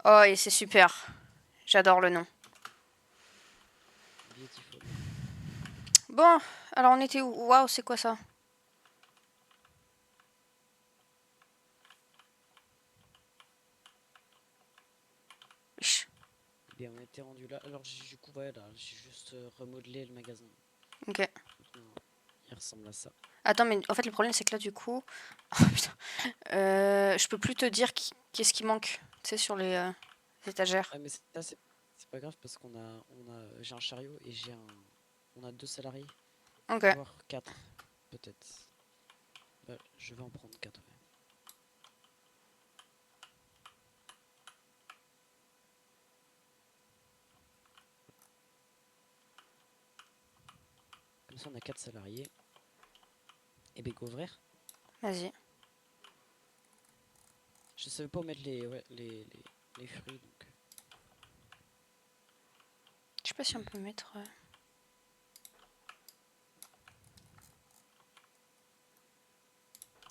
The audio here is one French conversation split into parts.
Oh, et c'est super. J'adore le nom. Beautiful. Bon, alors on était où? Waouh, c'est quoi ça? Wesh. Bien, on était rendu là. Alors, du coup, ouais, là, j'ai juste remodelé le magasin. Ok. Maintenant, il ressemble à ça. Attends, mais en fait, le problème, c'est que là, du coup... Oh, putain. Je peux plus te dire qu'est-ce qui manque, tu sais, sur les étagères. Ah, mais ça, c'est pas grave parce j'ai un chariot et on a 2 salariés, Ok. voire 4, peut-être. Bah, je vais en prendre 4, ouais. Comme ça, on a 4 salariés. Et ben, go ouvrir. Vas-y. Je savais pas où mettre ouais, les fruits, donc. Je sais pas si on peut mettre...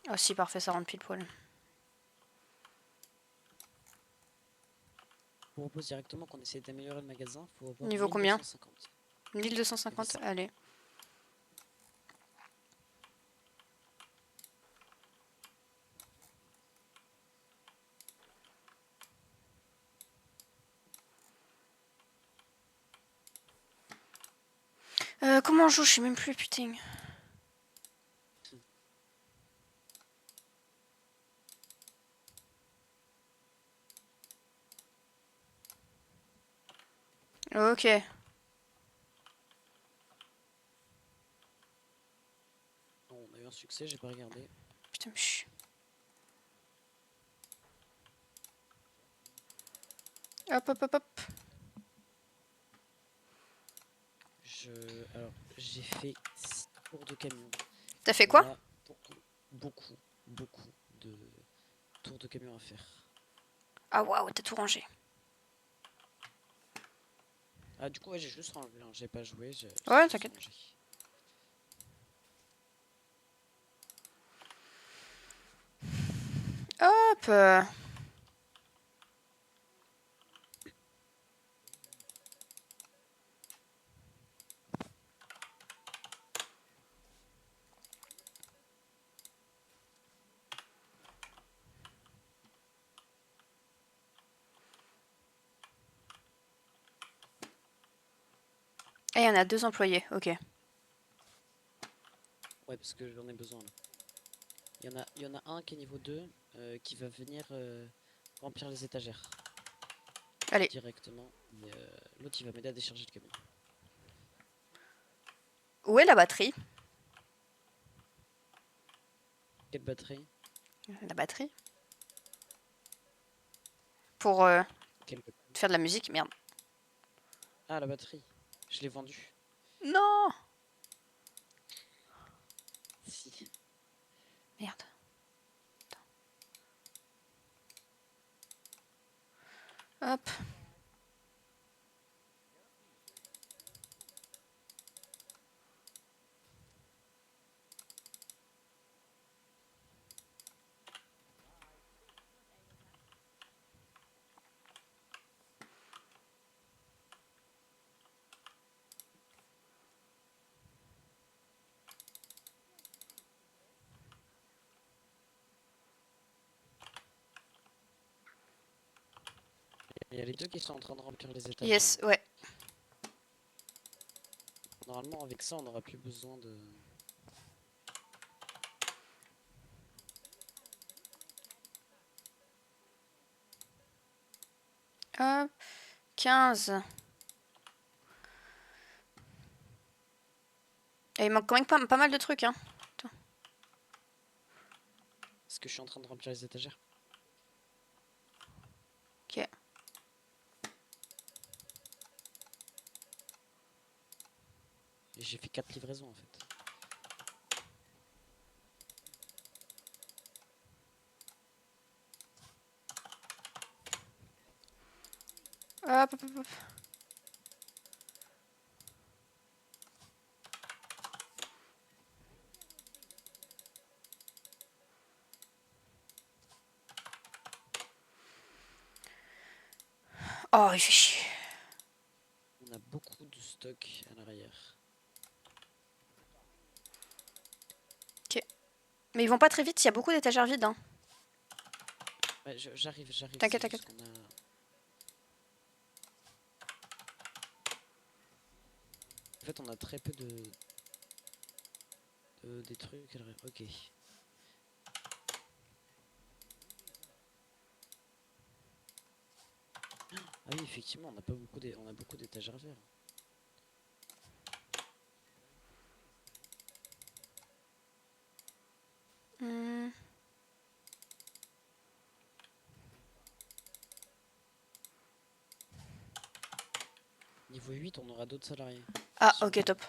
Oh si, parfait, ça rentre pile poil. Je vous propose directement qu'on essaie d'améliorer le magasin. Faut avoir Niveau combien? 1250. Niveau 1250, 100. allez. Comment on joue? Je sais même plus, putain. Ok. On a eu un succès, j'ai pas regardé. Putain, chut. Hop, hop, hop, hop. Alors, j'ai fait 6 tours de camion. T'as fait On quoi? a beaucoup, beaucoup de tours de camion à faire. Ah waouh, t'as tout rangé. Ah, du coup, ouais, j'ai juste rangé, hein. J'ai pas joué, j'ai Ouais, juste t'inquiète. rangé. Hop. Et il y en a 2 employés, ok. Ouais, parce que j'en ai besoin là. Il y en a un qui est niveau 2 qui va venir remplir les étagères Allez. directement. Mais l'autre il va m'aider à décharger le camion. Où est la batterie? Quelle batterie? La batterie? Pour Quelle batterie? faire de la musique, merde. Ah, la batterie. Je l'ai vendue. Non! Si. Merde. Hop. Il y a les deux qui sont en train de remplir les étagères Yes, là. ouais. Normalement, avec ça, on n'aura plus besoin de. Hop. 15. Et il manque quand même pas mal de trucs, hein. Est-ce que je suis en train de remplir les étagères? Ok. Et j'ai fait 4 livraisons en fait. Hop, hop, hop, hop. Oh, il fait chier. On a beaucoup de stock à l'arrière. Mais ils vont pas très vite, il y a beaucoup d'étagères vides. Hein. Ouais, j'arrive, T'inquiète, c'est juste t'inquiète. qu'on a... En fait, on a très peu des trucs à l'arrière. Ok. Ah oui, effectivement, on a pas beaucoup on a beaucoup d'étagères verts. Hmm. Niveau 8, on aura d'autres salariés. Ah, Si on ok, veut. top.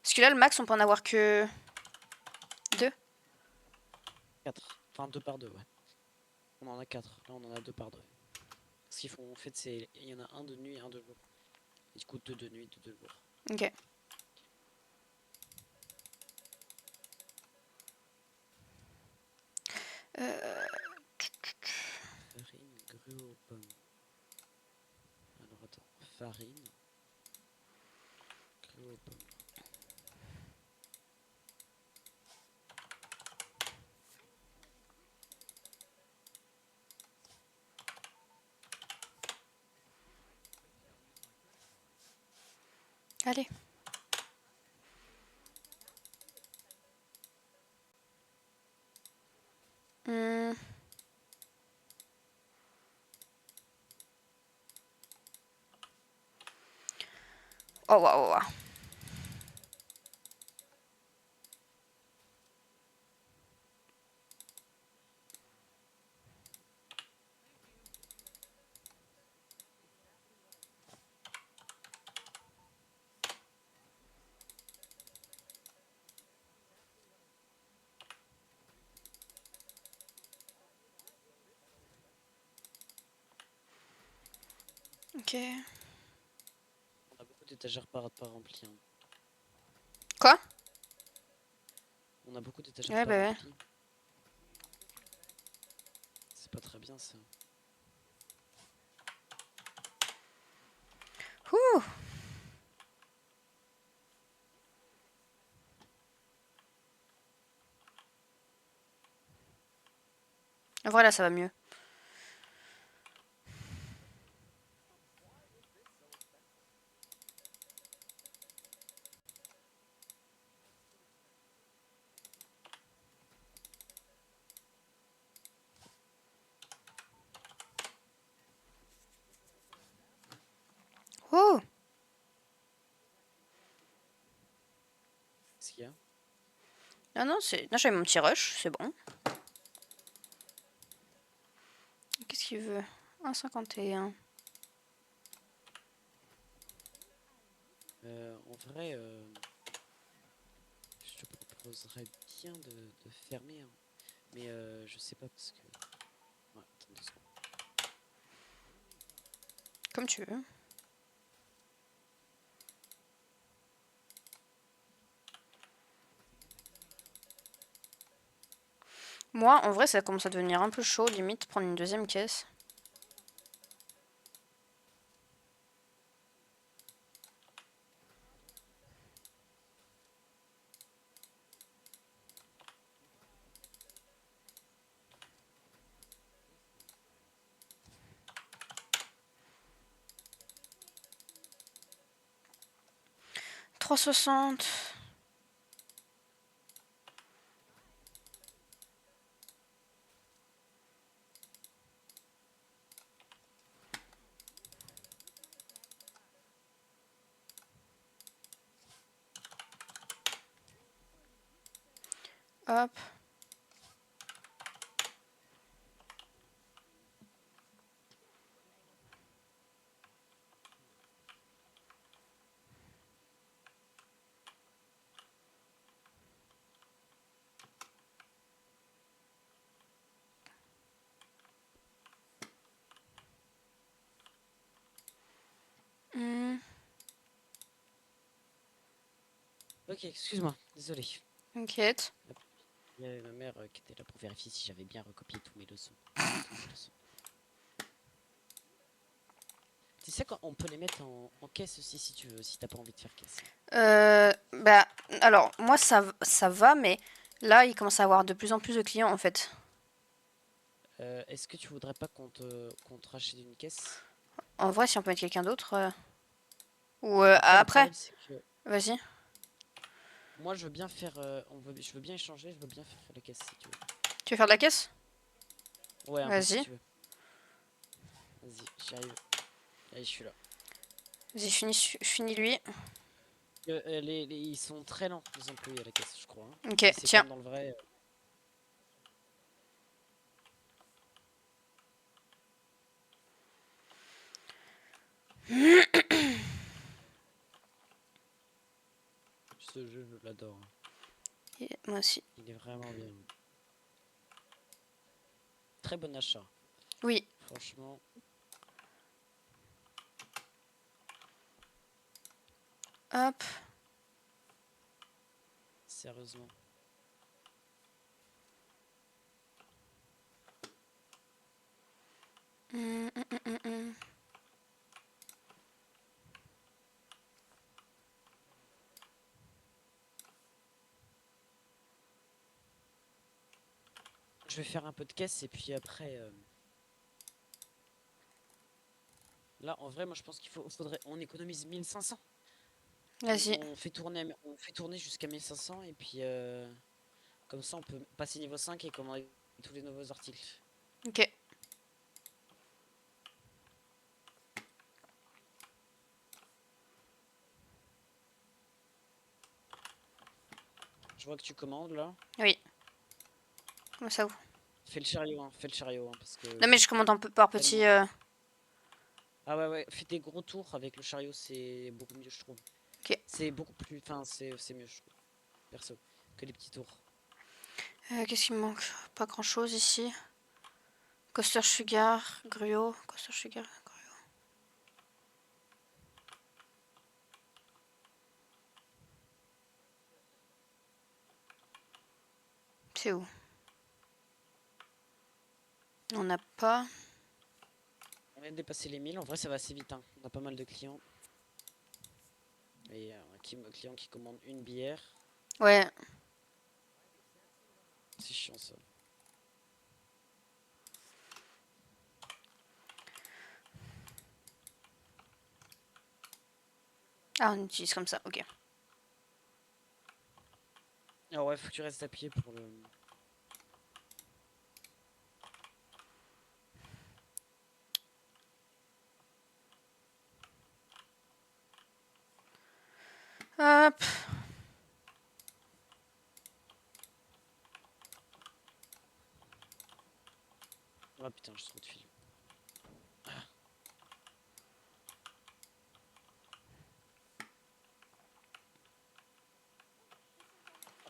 Parce que là, le max, on peut en avoir que 2. 4. Enfin, 2 par 2, ouais. On en a 4. Là, on en a 2 par 2. Ce qu'ils font, en fait, c'est... Il y en a un de nuit et un de jour. Et du coup, 2 de nuit, 2 de jour. Ok. Farine, gruau aux pommes. Alors, attends. Farine, gruau aux pommes. Allez. Hmm. Oh, waouh, waouh. Ok. On a beaucoup d'étagères pas remplies. Hein. Quoi? On a beaucoup d'étagères Ouais, pas bah ouais. remplies. C'est pas très bien, ça. Ouh. Voilà, ça va mieux. Ouh. Qu'est-ce qu'il y a? Non, non, c'est. Non, j'avais mon petit rush, c'est bon. Qu'est-ce qu'il veut? 1,51. En vrai, je te proposerais bien de fermer. Hein. Mais je sais pas parce que... Ouais, attends 2 secondes. Comme tu veux. Moi, en vrai, ça commence à devenir un peu chaud, limite, prendre une deuxième caisse. « 3,60. Hop. Ok, excuse-moi, désolé. T'inquiète. Il y avait ma mère qui était là pour vérifier si j'avais bien recopié tous mes leçons. Tu sais qu'on peut les mettre en caisse aussi si tu veux, si t'as pas envie de faire caisse. Bah, alors, moi, ça va, mais là, il commence à avoir de plus en plus de clients, en fait. Est-ce que tu voudrais pas qu'on te rachète une caisse? En vrai, si on peut mettre quelqu'un d'autre. Ou Après, le après, problème c'est que vas-y. moi je veux bien faire, je veux bien échanger, je veux bien faire la caisse si tu veux. Tu veux faire de la caisse? Ouais, un peu si Vas-y. tu veux. Vas-y, j'y arrive. Allez, je suis là. Vas-y, je finis lui. Ils sont très lents, les employés à la caisse, je crois, hein. Ok, Si c'est tiens. comme dans le vrai. Ce jeu, je l'adore, hein. Et moi aussi. Il est vraiment bien. Très bon achat. Oui. Franchement. Hop. Sérieusement. Hum, hum, hum, hum, hum. Je vais faire un peu de caisse et puis après. Là, en vrai, moi je pense faudrait. On économise 1500. Vas-y. On fait tourner jusqu'à 1500 et puis comme ça on peut passer niveau 5 et commander tous les nouveaux articles. Ok. Je vois que tu commandes là. Oui. Comment ça vous? Fais le chariot hein, parce que. Non, mais je commande un peu par petit. Tellement. Ah ouais, ouais, fais des gros tours avec le chariot, c'est beaucoup mieux, je trouve. Ok. C'est beaucoup plus. Enfin, c'est mieux, je trouve, perso, que les petits tours. Qu'est-ce qui me manque? Pas grand chose ici. Coaster Sugar, Gruau. Coaster Sugar, Gruau. C'est où? On n'a pas. On vient de dépasser les 1000, en vrai ça va assez vite, hein. On a pas mal de clients. Et un client qui commande une bière, Ouais. c'est chiant ça. Ah, on utilise comme ça. Ok. Ah ouais, faut que tu restes appuyé pour le. Hop. Ah putain, j'ai trop de fil.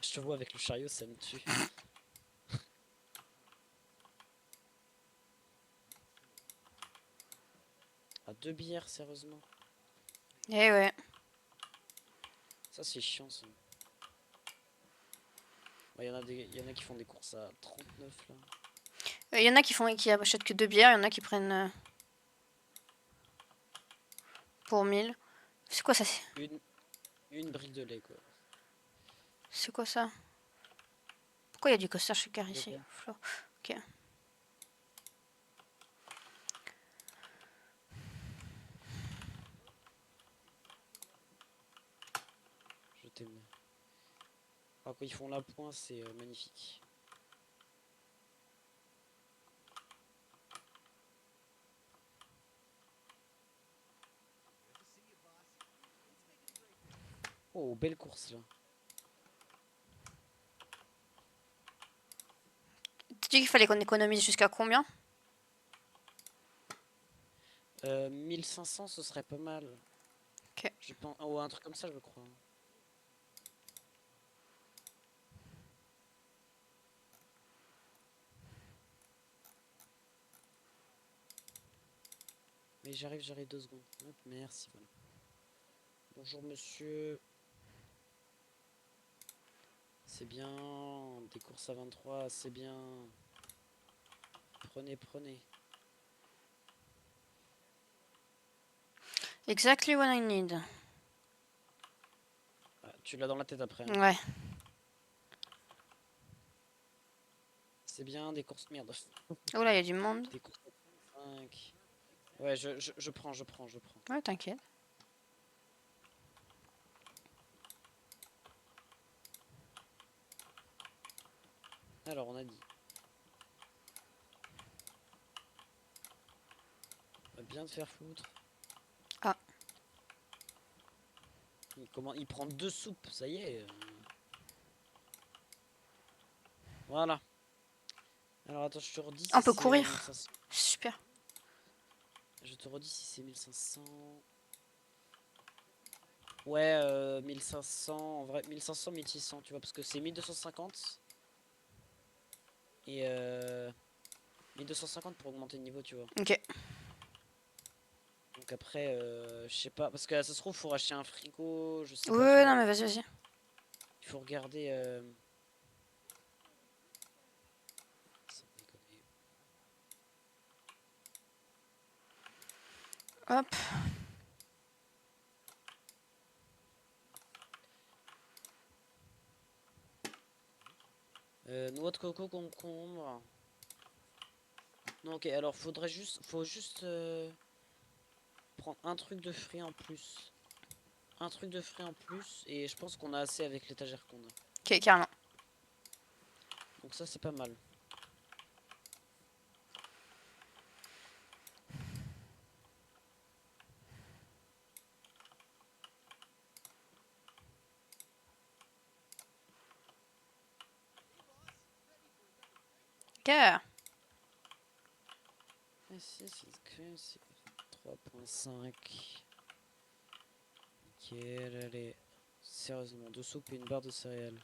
Je te vois avec le chariot, ça me tue. Ah, deux bières, sérieusement. Eh ouais. Ça c'est chiant ça. Il y en a qui font des courses à 39 là. Il y en a qui achètent que 2 bières, il y en a qui prennent pour 1000. C'est quoi ça? Une brique de lait quoi. C'est quoi ça? Pourquoi il y a du Coaster Sugar De ici? quoi? Ok. Je t'aime. Ah, quand ils font la pointe, c'est magnifique. Oh, belle course là. Tu dis qu'il fallait qu'on économise jusqu'à combien? 1500 ce serait pas mal. Ok. Je pense. Oh, un truc comme ça, je crois. Mais j'arrive 2 secondes. Hop, merci, voilà. Bonjour monsieur. C'est bien. Des courses à 23, c'est bien. Prenez, prenez. Exactly what I need. Ah, tu l'as dans la tête après. Hein. Ouais. C'est bien, des courses. Merde. Oh là, il y a du monde. Des courses à 5. Ouais, je prends. Ouais, t'inquiète. Alors, on a dit. On va bien te faire foutre. Ah. Il prend 2 soupes, ça y est. Voilà. Alors attends, je te redis On si peut c'est courir. 1500. Super. Je te redis si c'est 1500. Ouais, 1500. En vrai, 1500, 1600, tu vois, parce que c'est 1250. Et 1250 pour augmenter le niveau, tu vois. Ok. Donc après, je sais pas. Parce que ça se trouve, faut racheter un frigo. Je sais Ouais, pas, tu ouais, vois. non, mais vas-y, vas-y. Il faut regarder. Sans déconner. Hop. Noix de coco, concombre. Non, ok, alors faut juste prendre un truc de frais en plus. Un truc de frais en plus. Et je pense qu'on a assez avec l'étagère qu'on a. Ok, carrément. Donc ça, c'est pas mal. Ok. Ici, c'est 3.5. Nickel, allez. Sérieusement, 2 soupes et une barre de céréales.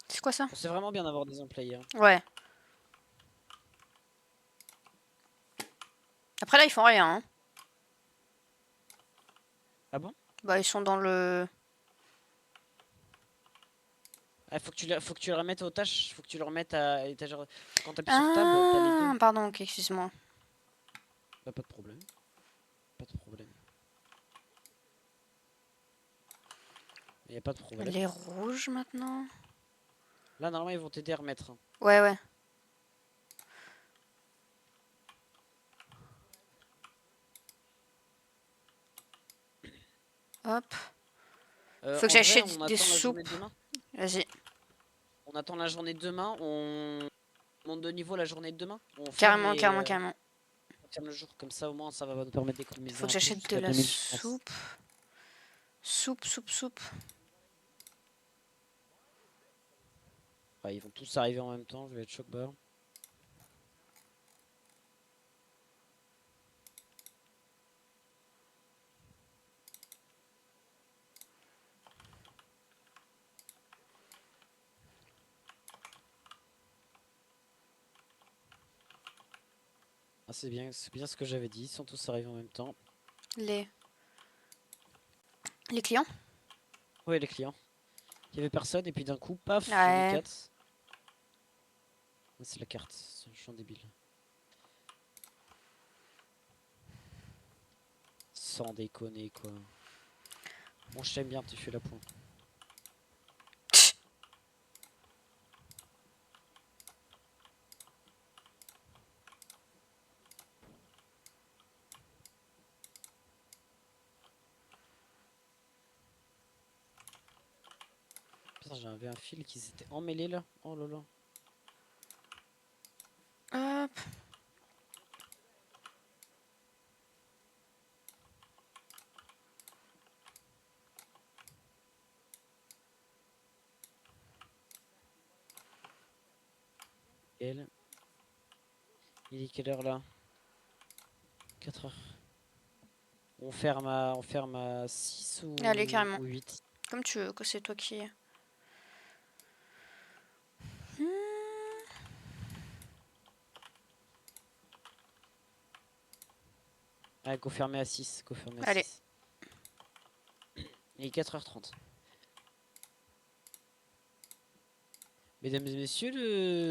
C'est quoi ça? Bon, c'est vraiment bien d'avoir des employés. Hein. Ouais. Après là, ils font rien. Hein. Ah bon? Bah, ils sont dans le... Ah, faut que tu les remettes aux tâches. Faut que tu les remettes à l'étagère. Quand t'appuies sur tab, t'as les deux. Ah, pardon, ok, excuse-moi. Bah, pas de problème. Pas de problème. Y a pas de problème. Les rouges maintenant. Là, normalement, ils vont t'aider à remettre. Hein. Ouais, ouais. Hop. Faut que En vrai, j'achète on des attend la journée soupes. de demain. Vas-y. On attend la journée de demain. On monte de niveau la journée de demain. On ferme Carrément, et carrément, carrément. on ferme le jour. Comme ça, au moins, ça va nous permettre d'économiser Faut que un peu j'achète de jusqu'à la 2000, je pense. soupe. Soupe. Ouais, ils vont tous arriver en même temps. Je vais être choc barre. Ah, c'est bien ce que j'avais dit. Ils sont tous arrivés en même temps. Les... Les clients? Ouais, les clients. Il y avait personne et puis d'un coup, paf, j'en ai Ouais. 4. Ah, c'est la carte. Je suis un débile. Sans déconner, quoi. Bon, je t'aime bien, tu fais la point. Putain, j'avais un fil qui s'était emmêlé là. Oh là là. Hop. Elle. Il est quelle heure là? 4 heures. On ferme à 6 Allez, carrément. ou 8. Comme tu veux, que c'est toi qui... Ah, go fermer à 6. Go fermer à Allez. 6. Il est 4h30. Mesdames et messieurs,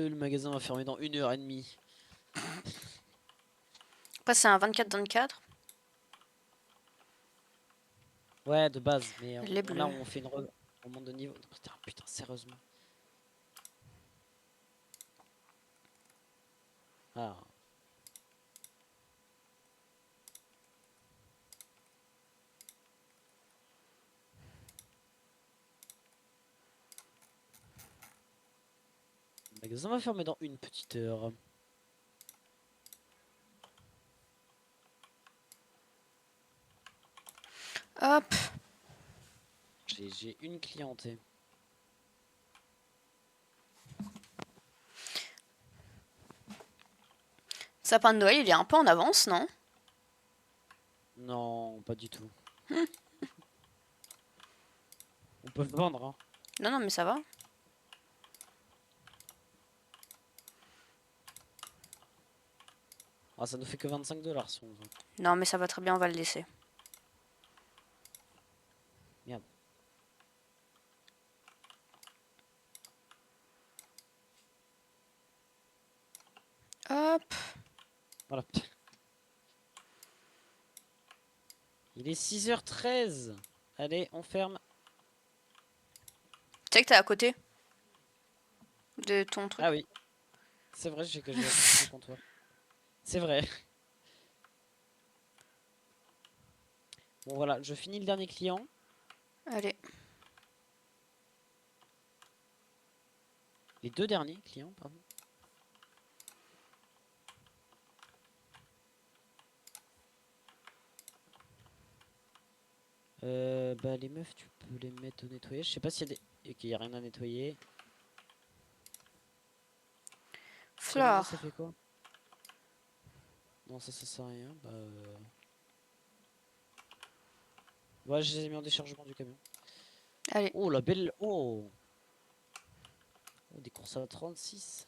le magasin va fermer dans 1h30. Après, c'est un 24-24. Ouais, de base, mais Les là bleus. on fait on monte de niveau. Putain, sérieusement. Ah. Le magasin va fermer dans une petite heure. Hop. J'ai une clientèle. Sapin de Noël, il est un peu en avance, non? Non, pas du tout. On peut le vendre, hein. Non, non, mais ça va. Ah, ça nous fait que 25 $ si on veut. Non, mais ça va très bien, on va le laisser. Merde. Hop. Voilà. Il est 6h13. Allez, on ferme. Tu sais que t'es à côté de ton truc. Ah oui, c'est vrai, j'ai affiché le comptoir. C'est vrai. Bon voilà, je finis le dernier client. Allez. Les deux derniers clients, pardon. Bah les meufs, tu peux les mettre au nettoyage. Je sais pas s'il y a des... Ok, y a rien à nettoyer. Selon Flore. ça fait quoi? Non, ça sert à rien. Bah... Ouais, je les ai mis en déchargement du camion. Allez. Oh, la belle... Oh, oh des courses à 36.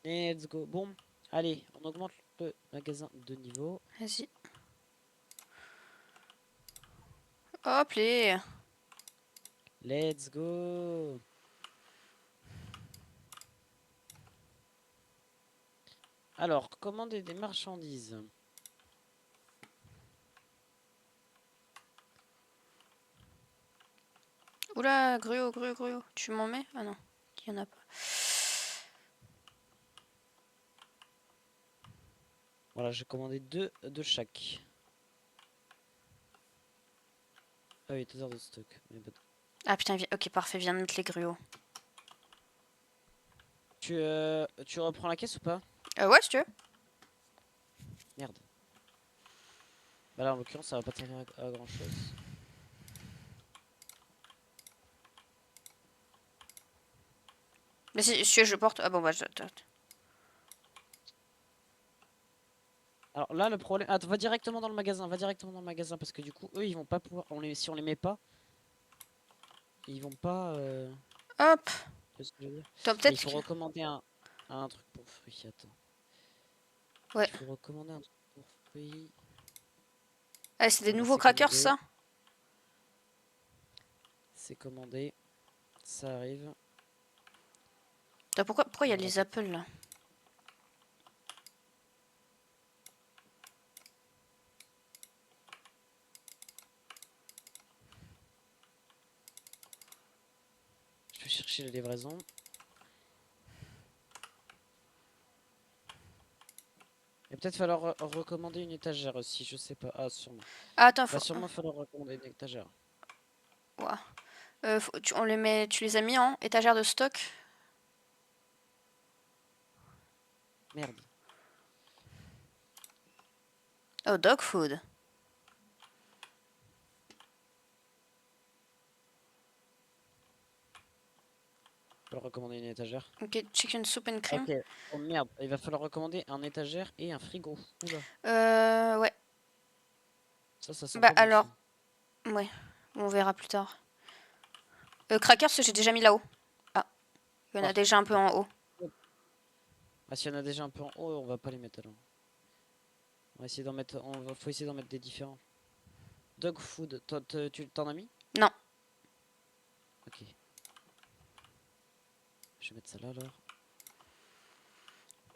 Let's go. Bon, allez, on augmente le magasin de niveau. Vas-y. Hop, les. Let's go. Alors, commander des marchandises. Oula, gruau, gruau, gruau. Tu m'en mets? Ah non, il y en a pas. Voilà, j'ai commandé deux de chaque. Ah oui, 2 heures de stock. Mais bon. Ah putain, ok, parfait, viens de mettre les gruaux. Tu reprends la caisse ou pas? Ouais, si tu veux. Merde. Bah là, en l'occurrence, ça va pas te servir à grand chose. Mais si tu veux, je porte. Ah bon, bah, Alors là, le problème. Attends, va directement dans le magasin. Va directement dans le magasin. Parce que du coup, eux, ils vont pas pouvoir. Si on les met pas, ils vont pas. Hop. Tu vois ce que je veux dire? Toi, Mais il peut-être faut que. recommander un truc pour fruits. Attends. Ouais. Il faut recommander un truc pour fruits. Ah, c'est des Voilà, nouveaux c'est crackers, commandé. ça? C'est commandé. Ça arrive. Attends, pourquoi il y a On va les apples là? Je vais chercher la livraison. Il va peut-être falloir recommander une étagère aussi, je sais pas. Ah, sûrement. Ah, attends, Va faut. sûrement falloir recommander une étagère. Ouah. On les met. Tu les as mis en étagère de stock? Merde. Oh, dog food. Je vais recommander une étagère. Ok, chicken soup and cream. Ok. Oh merde, il va falloir recommander un étagère et un frigo. Oula, Ouais. ça sent Bah, pas bon ça. alors. Ouais. On verra plus tard. Crackers, j'ai déjà mis là-haut. Ah, il y en a déjà un peu Parfait. en haut. Ah, s'il y en a déjà un peu en haut, on va pas les mettre alors. On va essayer d'en mettre. Faut essayer d'en mettre des différents. Dog food, toi, tu t'en as mis? Non. Ok. Je vais mettre ça là alors.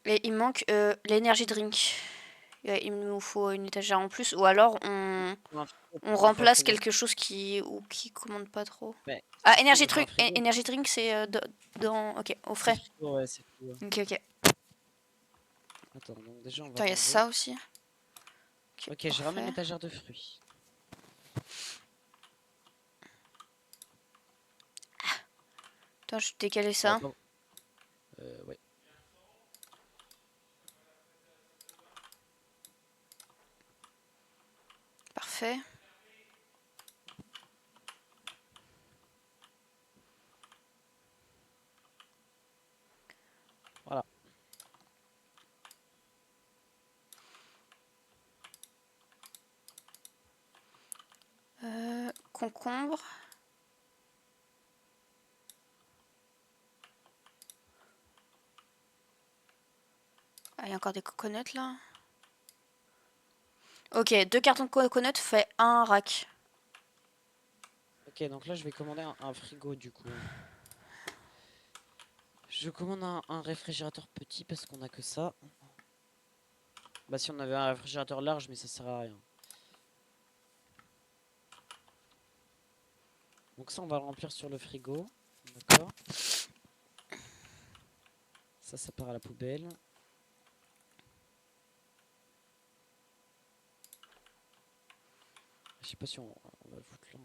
Et il manque l'énergie drink. Il nous faut une étagère en plus. Ou alors on remplace quelque chose qui commande pas trop. Mais Ah, si on nous fait un frigo. Energy drink, c'est dans... Ok, au C'est frais. frigo, ouais, c'est frigo. Ok, ok. Attends, donc déjà on va Attends, il y a ranger. ça aussi. Ok, je ramène parfait. l'étagère de fruits. Attends, je vais décaler On va ça. pas- ouais. Parfait. Voilà. Concombre. Ah, il y a encore des coconuts là. Ok, 2 cartons de coconuts fait un rack. Ok, donc là je vais commander un frigo du coup. Je commande un réfrigérateur petit parce qu'on a que ça. Bah si on avait un réfrigérateur large mais ça sert à rien. Donc ça on va le remplir sur le frigo. D'accord. Ça part à la poubelle. Je sais pas si on va le foutre là.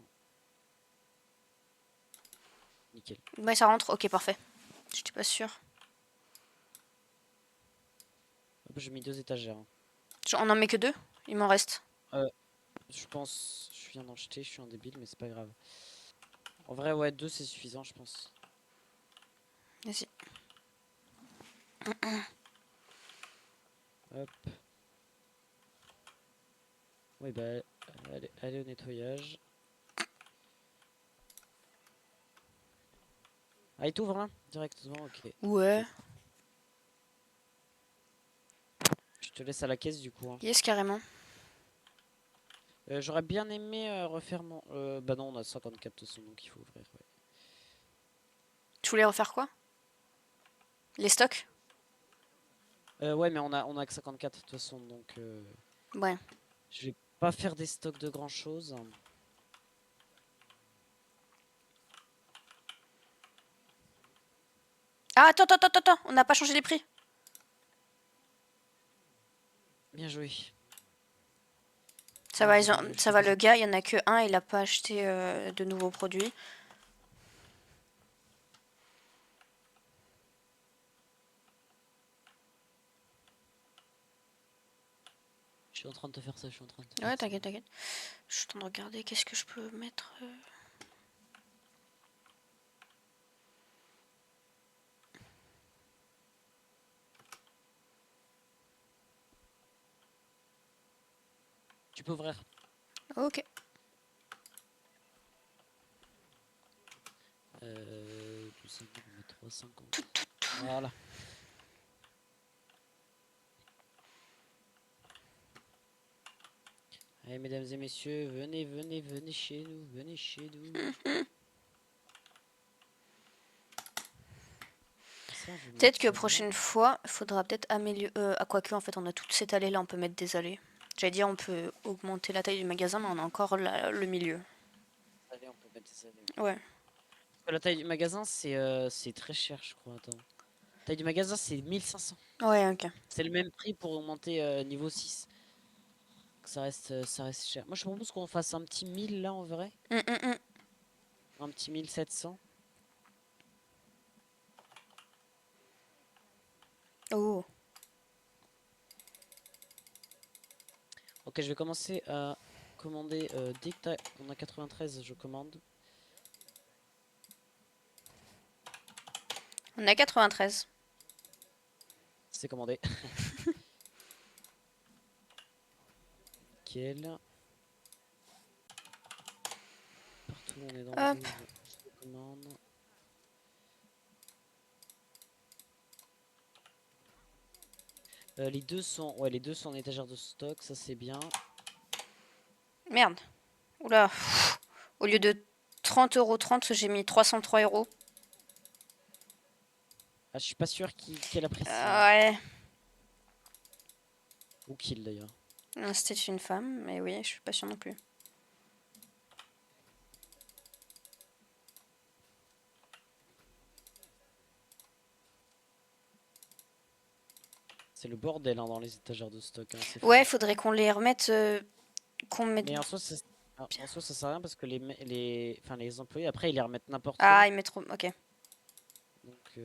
Nickel. Ouais, ça rentre. Ok, parfait. J'étais pas sûre. Hop, j'ai mis 2 étagères. On en met que 2. Il m'en reste. Je pense, je viens d'en jeter, je suis un débile mais c'est pas grave. En vrai ouais 2 c'est suffisant je pense. Vas-y. Hop. Oui bah allez au nettoyage. Ah il t'ouvre là directement, ok. Ouais. Ok. Je te laisse à la caisse du coup. Hein. Yes, carrément. J'aurais bien aimé refaire mon... bah non on a 54 de toute façon donc il faut ouvrir. Ouais, Tu voulais refaire quoi? Les stocks? ouais mais on a que 54 de toute façon donc Ouais. je vais pas faire des stocks de grand chose. Ah, attends. On n'a pas changé les prix. Bien joué. Ça Bien va, joué, bien joué. ça va, le gars, il y en a que un, il a pas acheté de nouveaux produits. Je suis en train de te faire ça, je suis en train de te faire Ouais, ça. t'inquiète. Je suis en train de regarder qu'est-ce que je peux mettre. Tu peux ouvrir. Ok. Tout ça, on met 3,50. Voilà. Allez, mesdames et messieurs, venez chez nous, venez chez nous. Ça, je vais Peut-être mettre que ça là. prochaine fois, il faudra peut-être améliorer. À quoi que, en fait, on a toute cette allée là, on peut mettre des allées. J'allais dire, on peut augmenter la taille du magasin, mais on a encore le milieu. Allez, on peut mettre des allées. Ouais. Parce que la taille du magasin, c'est très cher, je crois. Attends. La taille du magasin, c'est 1500. Ouais, ok. C'est le même prix pour augmenter niveau 6. Donc ça reste cher. Moi, je propose qu'on fasse un petit 1000 là en vrai. Hum. Un petit 1700. Oh. Ok, je vais commencer à commander. Dès que on a 93, je commande. On a 93. C'est commandé. Nickel. Partout, on est dans le Hop. rouge. Je commande. Les deux sont, ouais, les deux sont en étagère de stock, ça c'est bien. Merde. Oula. Au lieu de 30,30 €, j'ai mis 303 €. Ah, je suis pas sûr qu'elle apprécie. Ouais. Ou qu'il d'ailleurs. Non, c'était une femme, mais oui, je suis pas sûre non plus. C'est le bordel hein, dans les étagères de stock, hein, c'est Ouais, fou. faudrait qu'on les remette, qu'on mette... Mais en soi, ça sert à rien parce que enfin, les employés, après, ils les remettent n'importe Ah, où. ils mettront... Ok. Donc,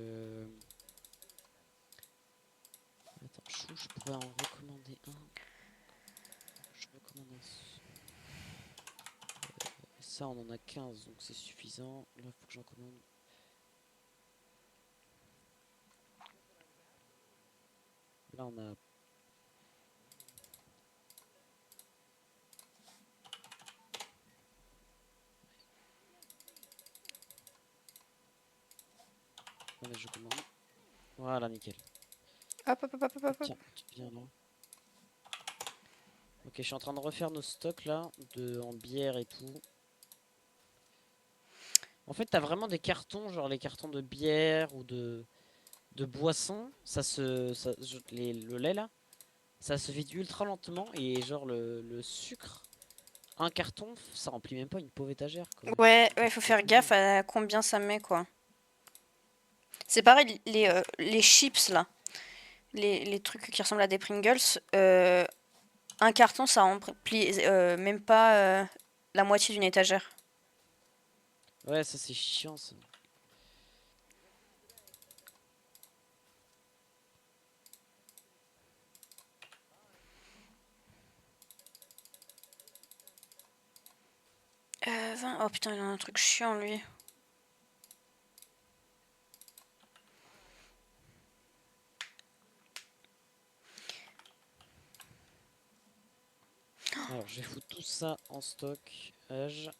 attends, chou, je pourrais en recommander un. Je recommande ça, on en a 15, donc c'est suffisant. Là, faut que j'en commande. Là, on a... Allez, je commande. Voilà, nickel. Hop, hop, hop, hop, hop, hop. Tiens, tu viens là. Ok, je suis en train de refaire nos stocks là, en bière et tout. En fait, t'as vraiment des cartons, genre les cartons de bière ou de boissons. Le lait là, ça se vide ultra lentement et genre le sucre, un carton, ça remplit même pas une pauvre étagère quoi. Ouais, ouais, faut faire gaffe à combien ça met, quoi. C'est pareil, les chips, là. Les trucs qui ressemblent à des Pringles. Un carton, ça remplit même pas la moitié d'une étagère. Ouais, ça c'est chiant ça. Oh putain, il a un truc chiant, lui. Alors, je vais foutre tout ça en stockage.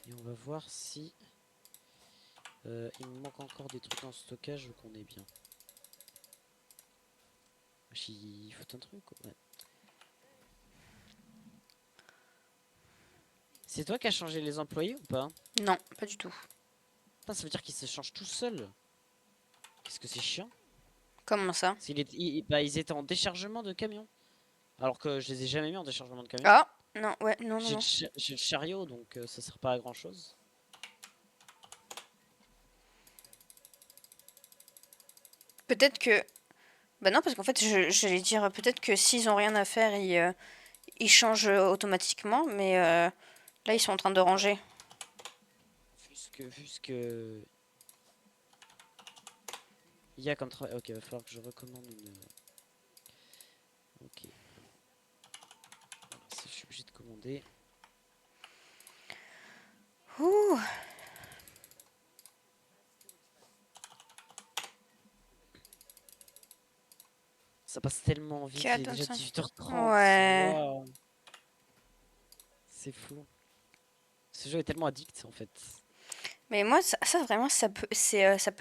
Et on va voir si il me manque encore des trucs en stockage ou qu'on est bien. Il faut un truc. Ouais. C'est toi qui as changé les employés ou pas? Non, pas du tout. Putain, ça veut dire qu'ils se changent tout seuls. Qu'est-ce que c'est chiant. Comment ça? Bah, ils étaient en déchargement de camion. Alors que je les ai jamais mis en déchargement de camion. Ah, non, ouais, non, non, non. J'ai le chariot, donc ça sert pas à grand chose. Peut-être que... Bah non, parce qu'en fait, j'allais dire, peut-être que s'ils ont rien à faire, ils changent automatiquement, mais là, ils sont en train de ranger. Vu ce que il y a comme travail. Ok, va falloir que je recommande une. Ok. Voilà, ça, je suis obligé de commander. Ouh. Ça passe tellement vite, il est déjà 4, 18h30. ouais. Wow. C'est fou. Ce jeu est tellement addict en fait. Mais moi, ça vraiment, ça peut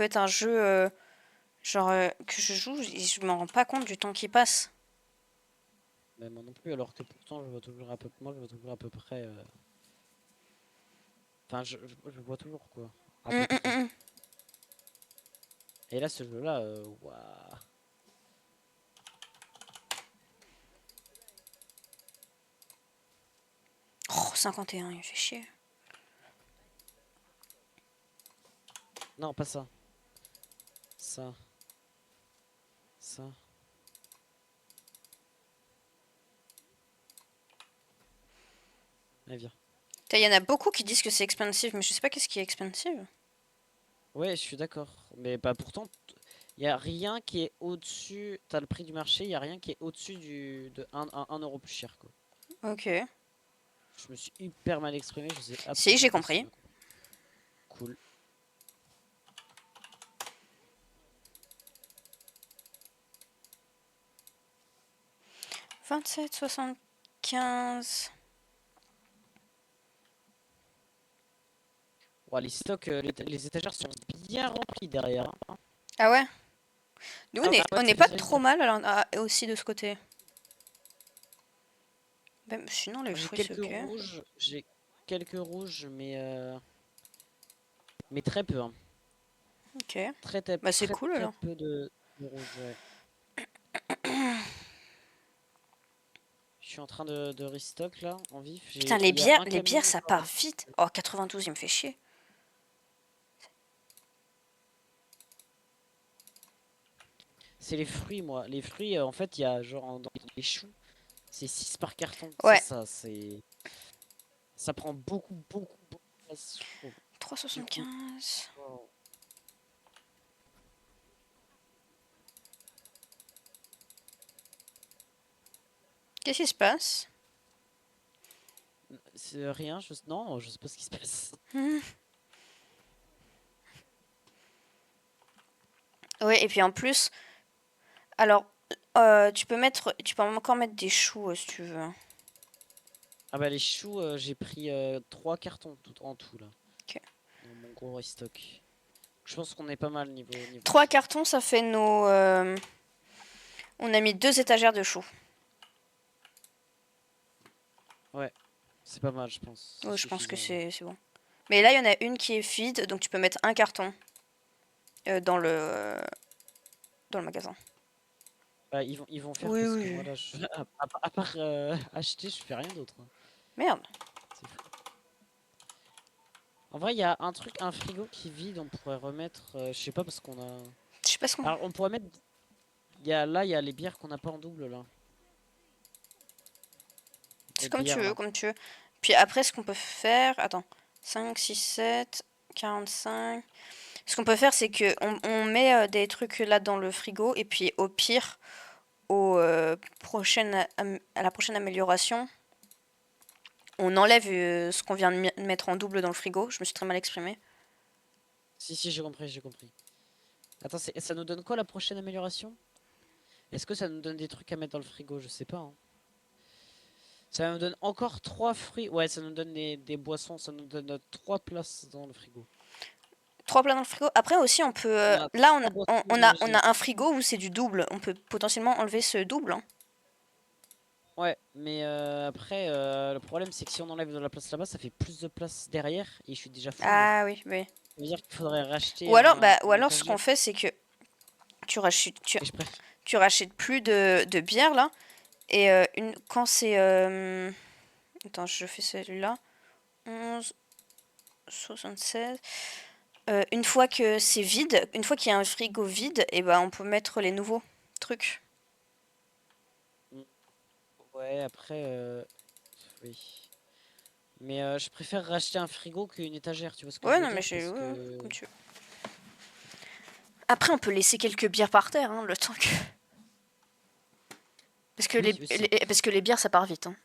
être un jeu genre que je joue et je m'en rends pas compte du temps qui passe. Mais moi non plus, alors que pourtant je vois toujours à peu, moi je vois toujours à peu près. Enfin, je vois toujours quoi. À peu près. Hum. Et là, ce jeu-là, waouh. Oh, 51, il fait chier. Non, pas ça. Ça. Ça. Allez, viens. Il y en a beaucoup qui disent que c'est expensive, mais je sais pas qu'est-ce qui est expensive. Ouais, je suis d'accord. Mais bah pourtant, il y a rien qui est au-dessus. T'as le prix du marché, il y a rien qui est au-dessus de 1 euro plus cher quoi. Ok. Je me suis hyper mal exprimé, je sais Si, j'ai absolument pas si tu compris. m'as compris. Cool. 27,75. Ouais, les stocks, les étagères sont bien remplis derrière, hein. Ah ouais? Nous, Ah ouais, on ça n'est fait pas plaisir. trop mal alors, aussi de ce côté. Même, sinon, les J'ai fruits, c'est quelques ok. rouges, j'ai quelques rouges, mais Mais très peu, hein. Ok. Très, très, Bah c'est très, cool très alors. peu de rouge, ouais. Je suis en train de restock là, en vif. Putain, Il y a un les camion bières ça encore part vite. Oh, 92, il me fait chier. C'est les fruits, moi. Les fruits, en fait, il y a genre dans les choux, c'est 6 par carton. Ouais. Ça prend beaucoup, beaucoup, beaucoup de place, je trouve. Du coup, 3,75. wow. Qu'est-ce qui se passe? C'est rien, non, je sais pas ce qui se passe. Hmm. Ouais, et puis en plus, alors, tu peux encore mettre des choux si tu veux. Ah bah les choux, j'ai pris 3 cartons en tout là, Ok. dans mon gros restock. Je pense qu'on est pas mal niveau 3 chou. cartons, ça fait nos. On a mis 2 étagères de choux. Ouais, c'est pas mal, je pense. C'est Ouais, je pense que suffisant. Ouais. c'est bon. Mais là, il y en a une qui est vide, donc tu peux mettre un carton dans le magasin. Bah, ils vont faire Oui, parce que oui. moi là, à part acheter, je fais rien d'autre, hein. Merde. C'est fou. En vrai, il y a un truc, un frigo qui vide, on pourrait remettre, je sais pas parce qu'on a. Je sais pas ce qu'on. Alors on pourrait mettre, il y a les bières qu'on n'a pas en double là. C'est Les comme tu bières veux, là. comme tu veux. Puis après, ce qu'on peut faire. Attends. 5, 6, 7, 45. Ce qu'on peut faire, c'est que on met des trucs là dans le frigo. Et puis au pire, à la prochaine amélioration, on enlève ce qu'on vient de mettre en double dans le frigo. Je me suis très mal exprimée. Si, si, j'ai compris, j'ai compris. Attends, ça nous donne quoi la prochaine amélioration? Est-ce que ça nous donne des trucs à mettre dans le frigo? Je sais pas, hein. Ça nous donne encore 3 fruits. Ouais, ça nous donne des boissons. Ça nous donne 3 places dans le frigo. 3 plats dans le frigo. Après aussi, on peut. On a Là, 3 boissons on d'énergie. a un frigo où c'est du double. On peut potentiellement enlever ce double, hein. Ouais, mais après, le problème c'est que si on enlève de la place là-bas, ça fait plus de place derrière et je suis déjà full. Ah oui, oui. Ça veut dire qu'il faudrait racheter un, Ou une alors, ce qu'on étagère. fait, c'est que tu rachètes, Et je préfère. tu rachètes plus de bière là. Et quand c'est. Attends, je fais celui-là. 11, 76. Une fois que c'est vide, une fois qu'il y a un frigo vide, et ben on peut mettre les nouveaux trucs. Ouais, après, oui. Mais je préfère racheter un frigo qu'une étagère, tu vois ce que je Ouais, veux non, mais dire? Parce ouais, que. comme tu veux. Après, on peut laisser quelques bières par terre, hein, le temps que. Oui, aussi. Parce que les bières, ça part vite, hein.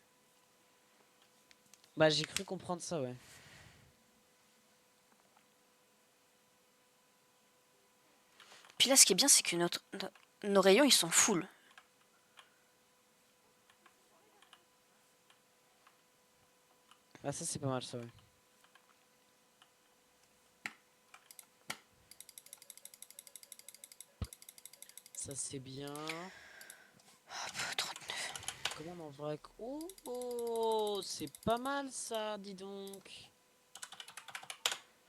Bah, j'ai cru comprendre ça, ouais. Puis là, ce qui est bien, c'est que nos rayons, ils sont full. Ah, ça, c'est pas mal, ça, ouais. Ça, c'est bien. Hop, 39. Commande en vrac. Oh, oh, c'est pas mal, ça, dis donc.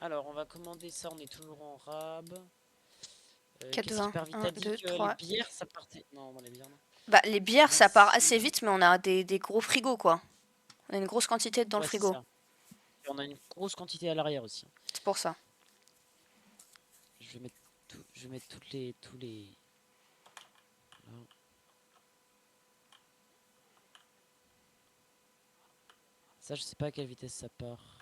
Alors, on va commander ça, on est toujours en rab. Qu'est-ce qui 80. part vite? 1, T'as dit 2, que les 3. bières, ça partait. Non, les bières, non. Bah, les bières, ça part 26. assez vite, mais on a des gros frigos, quoi. On a une grosse quantité dans le Ouais, c'est frigo. ça. Et on a une grosse quantité à l'arrière aussi, hein. C'est pour ça. Je vais mettre je vais mettre tous les. Là. Ça, je sais pas à quelle vitesse ça part.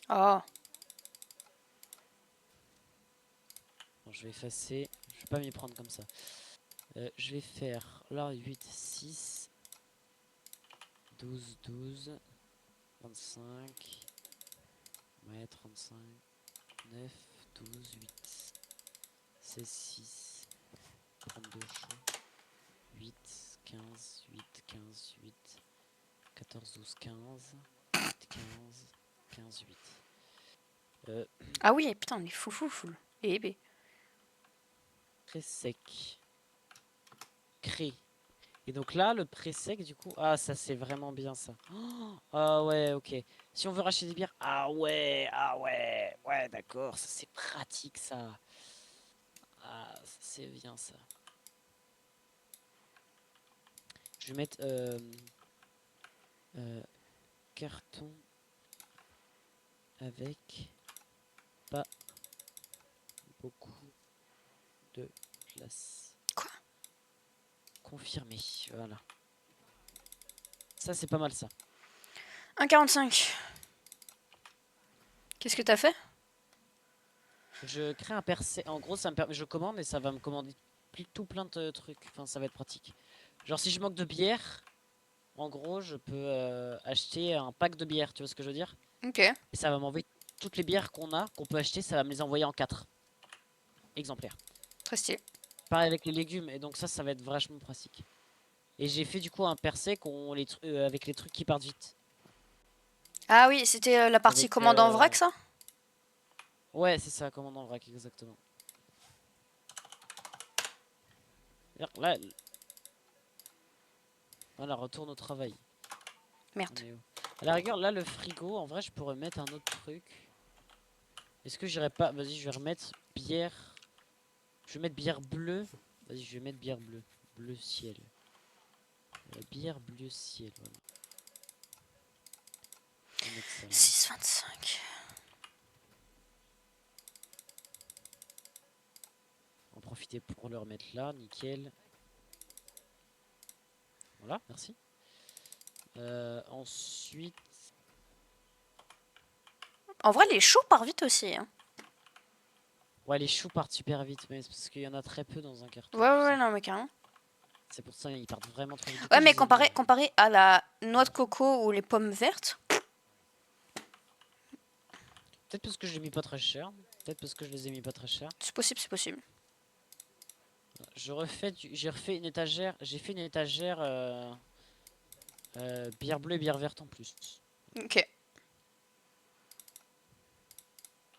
Oh. Bon, je vais effacer. Je vais pas m'y prendre comme ça. Je vais faire là 8, 6, 12, 12, 25. Ouais, 35, 9, 12, 8, 16, 6, 32 chaud. 8, 15, 8, 15, 8, 14, 12, 15, 8, 15, 15, 8. Ah oui, putain, on est full. Et B. Très sec. Crée. Et donc là, le pré-sec, du coup... Ah, ça, c'est vraiment bien, ça. Oh, ah ouais, ok. Si on veut racheter des bières... Ah ouais. Ouais, d'accord. Ça, c'est pratique, ça. Ah, ça, c'est bien, ça. Je vais mettre... euh, carton avec pas beaucoup de place. Quoi? Confirmé, voilà. Ça, c'est pas mal, ça. 1,45. Qu'est-ce que t'as fait? Je crée un percé. En gros, ça me permet. Je commande et ça va me commander tout plein de trucs. Enfin, ça va être pratique. Genre, si je manque de bière, en gros, je peux acheter un pack de bière. Tu vois ce que je veux dire? Ok, Et ça va m'envoyer toutes les bières qu'on peut acheter. Ça va me les envoyer en 4 exemplaires. très stylé. Pareil avec les légumes. Et donc, ça va être vachement pratique. Et j'ai fait du coup un percé avec les trucs qui partent vite. Ah oui, c'était la partie Avec. commande en vrac, ça? Ouais, c'est ça, commande en vrac, exactement. Là, voilà, retourne au travail. On Merde. est où? À la rigueur, là, le frigo, en vrai, je pourrais mettre un autre truc. Est-ce que j'irais pas... Vas-y, je vais remettre bière. Je vais mettre bière bleue. Vas-y, je vais mettre bière bleue. Bleu ciel. Bière bleu ciel, voilà. Je vais mettre ça là. 6,25. En profiter pour le remettre là, nickel. Voilà, merci. Ensuite... En vrai, les choux partent vite aussi. Hein. Ouais, les choux partent super vite, mais c'est parce qu'il y en a très peu dans un carton, Ouais, tu ouais, sais. non, mais carrément. C'est pour ça qu'ils partent vraiment trop vite. Du coup, Ouais, je mais les ai mis... comparé à la noix de coco ou les pommes vertes, Peut-être parce que je les ai mis pas très cher. Peut-être parce que je les ai mis pas très cher. c'est possible, c'est possible. J'ai refait une étagère. J'ai fait une étagère bière bleue et bière verte en plus. Ok.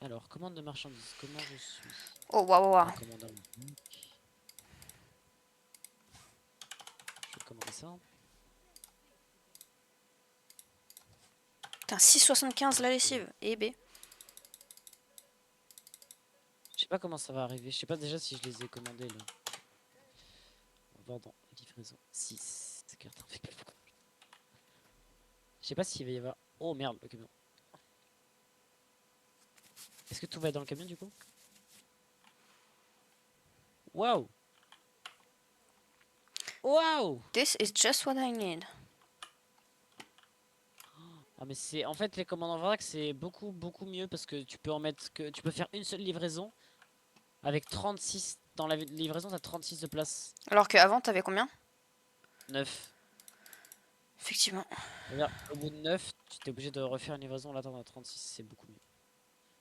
Alors, commande de marchandises. Comment je suis? Oh, waouh, waouh. Commande un book. Je vais commander ça. Putain, 6,75 la lessive. Et B. Je sais pas comment ça va arriver. Je sais pas déjà si je les ai commandés là. On va voir dans livraison. 6. Carton. Je sais pas s'il va y avoir. Oh merde, le camion. Est-ce que tout va être dans le camion du coup? Waouh! Waouh! This is just what I need. Ah mais c'est en fait les commandes en vrac c'est beaucoup mieux parce que tu peux en mettre que tu peux faire une seule livraison avec 36 dans la livraison t'as 36 de place. Alors qu'avant, t'avais combien? 9. Effectivement. C'est-à-dire, au bout de 9 tu t'es obligé de refaire une livraison, là t'en as 36, c'est beaucoup mieux.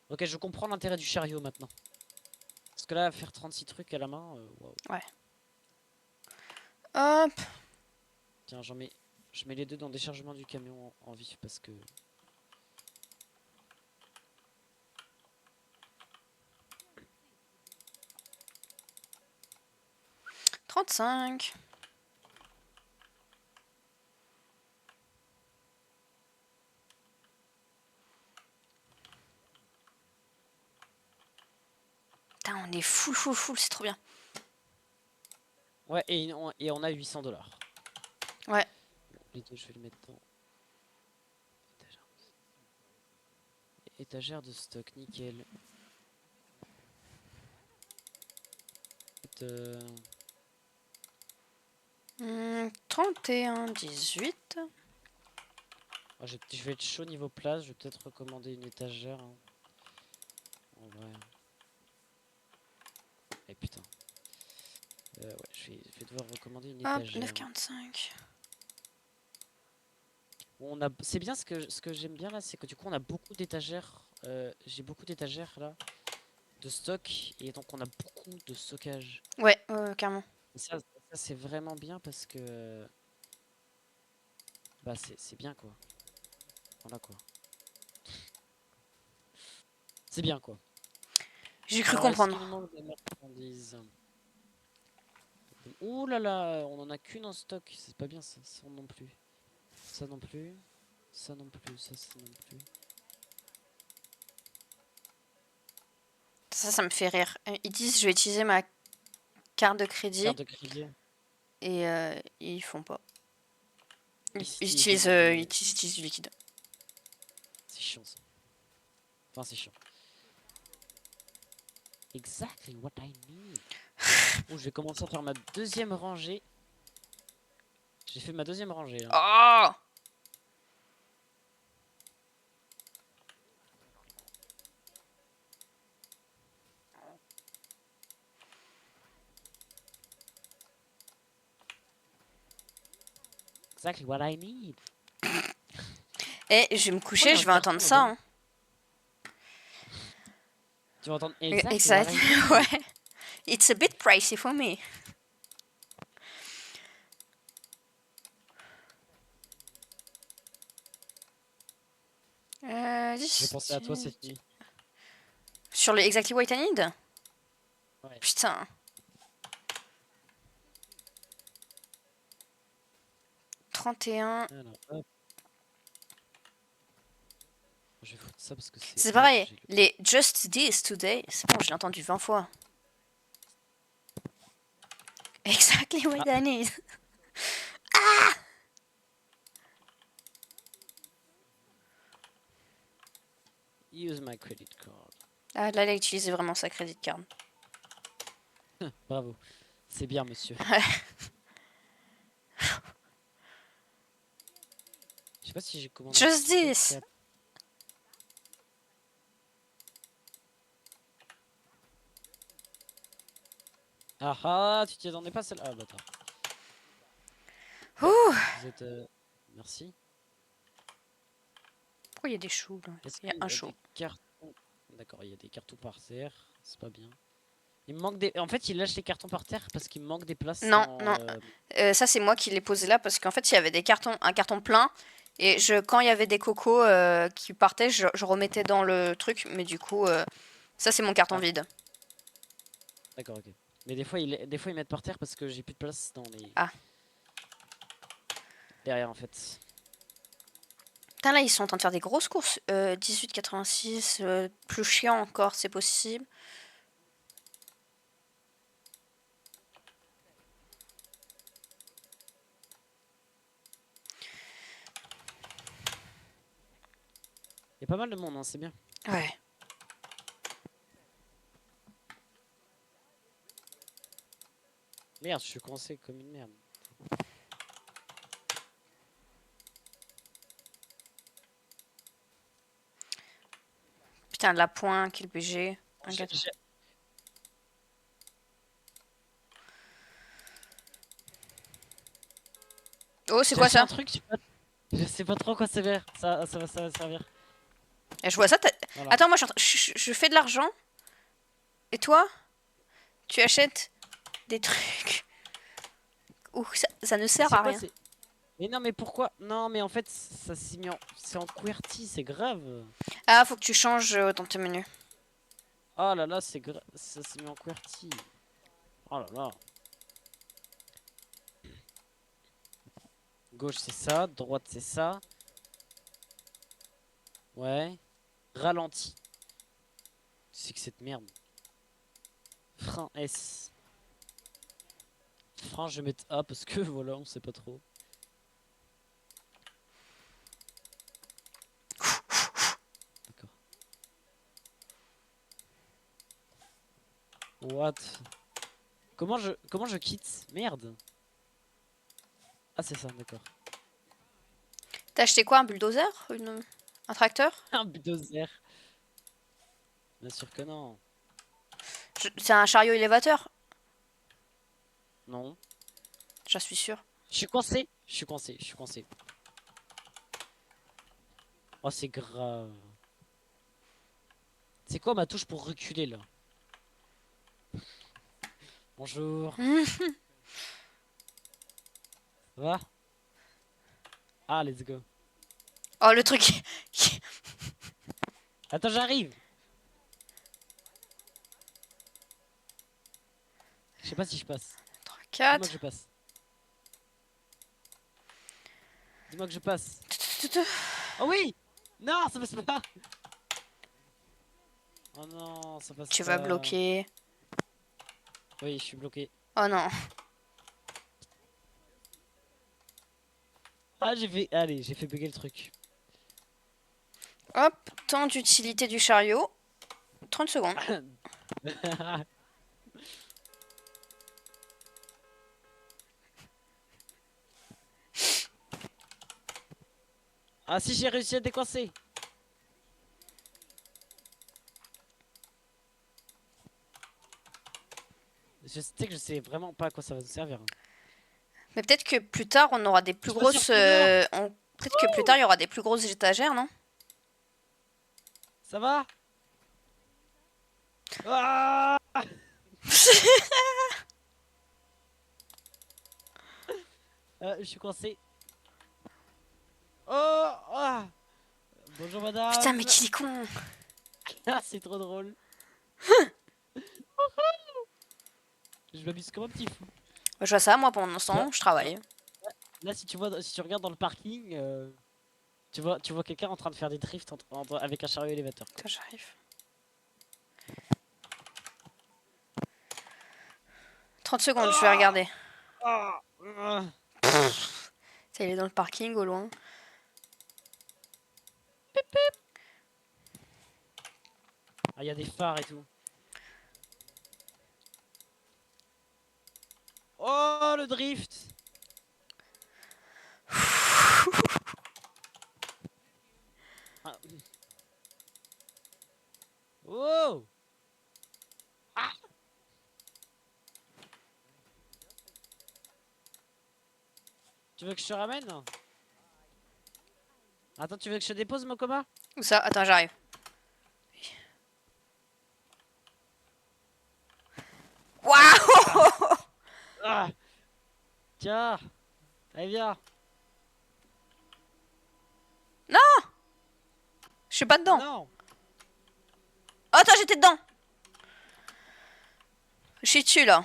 Ok, je comprends l'intérêt du chariot maintenant. Parce que là faire 36 trucs à la main, waouh. Ouais. Hop. Tiens, je mets les deux dans le déchargement du camion en vif parce que 35. Putain, on est full, c'est trop bien. ouais et on a 800 $. Ouais. Les deux je vais les mettre dans étagère de stock, nickel. 31, 18. Ah, je vais être chaud niveau place, je vais peut-être recommander une étagère. Hein. En vrai. Et putain. Ouais, je vais devoir recommander une Hop, étagère. 9,45. C'est bien ce que j'aime bien là, c'est que du coup on a beaucoup d'étagères. J'ai beaucoup d'étagères là de stock et donc on a beaucoup de stockage. Ouais, carrément. Et ça c'est vraiment bien parce que bah c'est bien quoi. Voilà quoi. C'est bien quoi. J'ai cru Alors est-ce qu'il comprendre. nous manque des marchandises? Ouh là là, on en a qu'une en stock. C'est pas bien ça, ça non plus. Ça non plus. Ça non plus, ça non plus. Ça me fait rire. Ils disent je vais utiliser ma carte de crédit Carte de crédit. et ils font pas. Ils ont des... Ils utilisent du liquide. C'est chiant ça. Enfin, c'est chiant. Exactly what I need. Oh, je vais commencer à faire ma deuxième rangée. J'ai fait ma deuxième rangée là. Oh! Exactly what I need. Eh, je vais me Pourquoi il y coucher, a un je vais entendre carton ça. là-bas Hein. Tu vas entendre exactly what Exact. I need. Ouais. It's a bit pricey for me. J'ai pensé à toi cette nuit. Sur le Exactly What I Need? Ouais. Putain. 31. Alors, hop. Je vais foutre ça parce que c'est... C'est pareil. Les Just This Today. C'est bon, je l'ai entendu 20 fois. Exactly What I Need. Use my credit card. Ah, là, il a utilisé vraiment sa credit card. Bravo. C'est bien, monsieur. Je sais pas si j'ai commandé. Just This. Ah ah, tu t'y attendais pas celle-là. Ah, bâtard. Ouh. Vous êtes. Merci. Pourquoi il y a des choux là? Est-ce Il y a qu'il un y a chou. des cartons? D'accord, il y a des cartons par terre. C'est pas bien. Il me manque des. En fait, il lâche les cartons par terre parce qu'il me manque des places. Non, dans, non. Ça, c'est moi qui l'ai posé là parce qu'en fait, il y avait des cartons, un carton plein. Et quand il y avait des cocos qui partaient, je remettais dans le truc. Mais du coup, ça, c'est mon carton Ah. vide. D'accord, ok. Mais des fois, ils mettent par terre parce que j'ai plus de place dans les. Ah. Derrière, en fait. Putain, là, ils sont en train de faire des grosses courses. 18,86. Plus chiant encore, c'est possible. Il y a pas mal de monde, hein, c'est bien. Ouais. Merde, je suis coincé comme une merde. Putain, la pointe, quel BG. Oh, c'est quoi ça? Un truc, je sais pas trop à quoi ça va servir. Et je vois ça. Voilà. Attends, moi, je fais de l'argent. Et toi? Tu achètes des trucs. Ouh, ça ne sert à rien. Mais non, mais pourquoi? Non, mais en fait, ça s'est mis en... C'est en QWERTY, c'est grave. Ah, faut que tu changes dans tes menus. Oh là là, c'est grave. Ça s'est mis en QWERTY. Oh là là. Gauche, c'est ça. Droite, c'est ça. Ouais. Ralenti. C'est que cette merde. Frein S. Frein, je vais mettre A parce que voilà, on sait pas trop. D'accord. What? Comment je quitte? Merde. Ah, c'est ça, d'accord. T'as acheté quoi? Un bulldozer? Un tracteur? Un bulldozer. Bien sûr que non. C'est un chariot élévateur? Non. J'en suis sûr. Je suis coincé. Je suis coincé. Je suis coincé. Oh, c'est grave. C'est quoi ma touche pour reculer là? Bonjour. Ça va? Ah, let's go. Oh, le truc. Attends, j'arrive. Je sais pas si je passe. Dis-moi que 4. je passe. Dis-moi que je passe. Oh oui! Non, ça passe pas! Oh non, ça passe Tu vas pas. bloquer. Oui, je suis bloqué. Oh non. Ah, j'ai fait. Allez, j'ai fait bugger le truc. Hop, temps d'utilité du chariot. 30 secondes. Ah si, j'ai réussi à décoincer. Je sais que je sais vraiment pas à quoi ça va nous servir. Mais peut-être que plus tard, on aura des plus Je me suis grosses... refait dehors. Peut-être que plus tard, il y aura des plus grosses étagères, non? Ça va? Ah, je suis coincé. Oh, ah. Bonjour Putain, mais madame. qu'il est con. Ah, c'est trop drôle. Je m'amuse comme un petit fou. Je vois ça, moi, pendant l'instant, Là, je travaille. là, si tu vois, si tu regardes dans le parking, tu vois quelqu'un en train de faire des drifts avec un chariot élévateur. Attends, j'arrive. 30 secondes, je vais Ah, regarder. ah, ah. Ça, il est dans le parking, au loin. Ah, il y a des phares et tout. Oh, le drift! Ah. Oh! Ah! Tu veux que je te ramène? Attends, tu veux que je te dépose, Mokoma? Où ça? Attends, j'arrive. Waouh! Ah! Tiens! Allez, viens! Je suis pas Mais dedans. non! Oh, attends, j'étais dedans. Je suis dessus, là.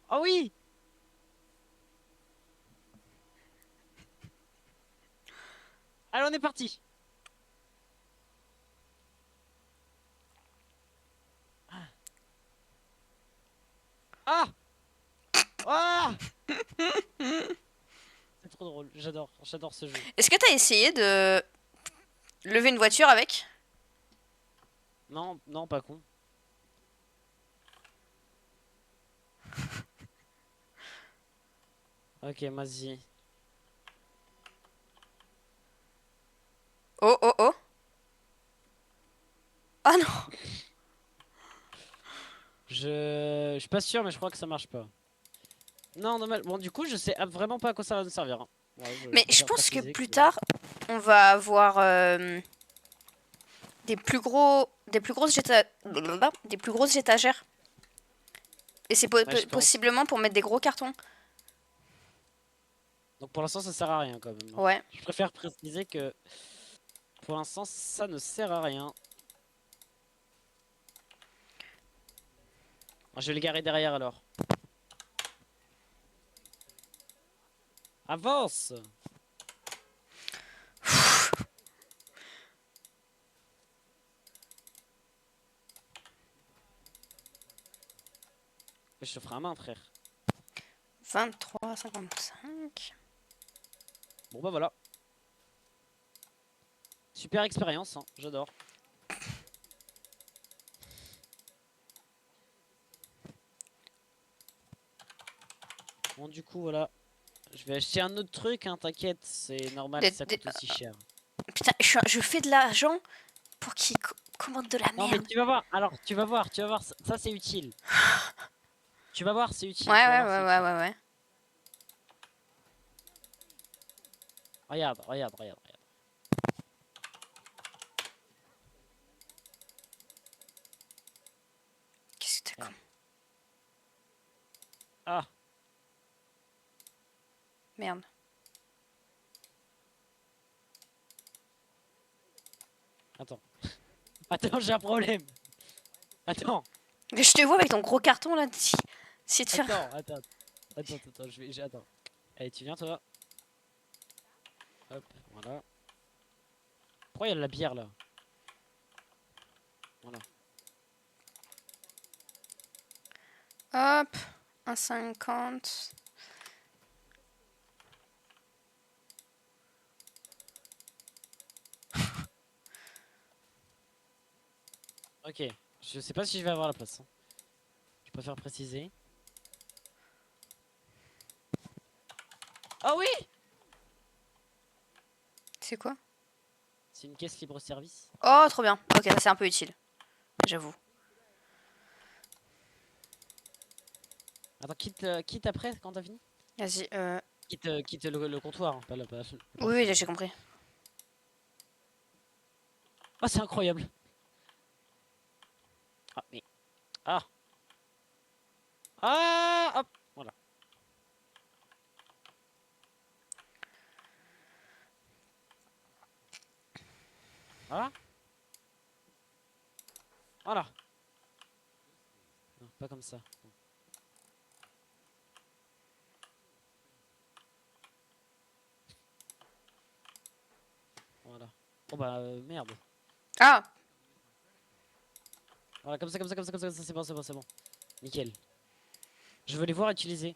Oh oui! Allez, on est parti! Ah! Ah! C'est trop drôle, j'adore ce jeu. Est-ce que t'as essayé de lever une voiture avec? Non, non, pas con. Ok, vas-y. Oh, oh, oh. Ah non. Je suis pas sûr, mais je crois que ça marche pas. Non, dommage. Bon, du coup, je sais vraiment pas à quoi ça va nous servir, hein. Ouais, Mais je préfère pense que préciser plus tard, on va avoir des plus grosses des plus grosses étagères. Et c'est Ouais, je pense. possiblement pour mettre des gros cartons. Donc pour l'instant, ça sert à rien quand même, hein. Ouais. Je préfère préciser que pour l'instant, ça ne sert à rien. Je vais le garer derrière alors. Avance! Je te ferai un main, frère. 23,55. Bon bah voilà. Super expérience, hein. J'adore. Bon du coup voilà. Je vais acheter un autre truc, hein, t'inquiète, c'est normal que ça coûte aussi cher. Putain, je fais de l'argent pour qu'ils commandent de la Non mais merde. tu vas voir, alors tu vas voir, ça c'est utile. Tu vas voir, c'est utile. Ouais, tu vas ouais, voir, c'est ouais, utile. ouais, ouais, ouais. Regarde, regarde, regarde, regarde. Qu'est-ce que t'es con. Ah, Merde. attends. Attends, j'ai un problème. Attends. Mais je te vois avec ton gros carton là. Si de faire. Attends, attends. Allez, tu viens toi. Hop, voilà. Pourquoi il y a de la bière là? Voilà. Hop, 1,50. Ok, je sais pas si je vais avoir la place, hein. Je préfère préciser. Ah oui! C'est quoi? C'est une caisse libre service. Oh, trop bien. Ok, ça c'est un peu utile. J'avoue. Attends, quitte après quand t'as fini. Vas-y. Quitte le comptoir, hein, pas la page. Oui, oui, j'ai compris. Oh, c'est incroyable. Ah, mais. Ah! Ah! Hop! Voilà. Voilà. Voilà. Non, pas comme ça. Voilà. Oh bah merde. Ah! Voilà, comme ça, c'est bon, c'est bon. Nickel. Je veux les voir utiliser.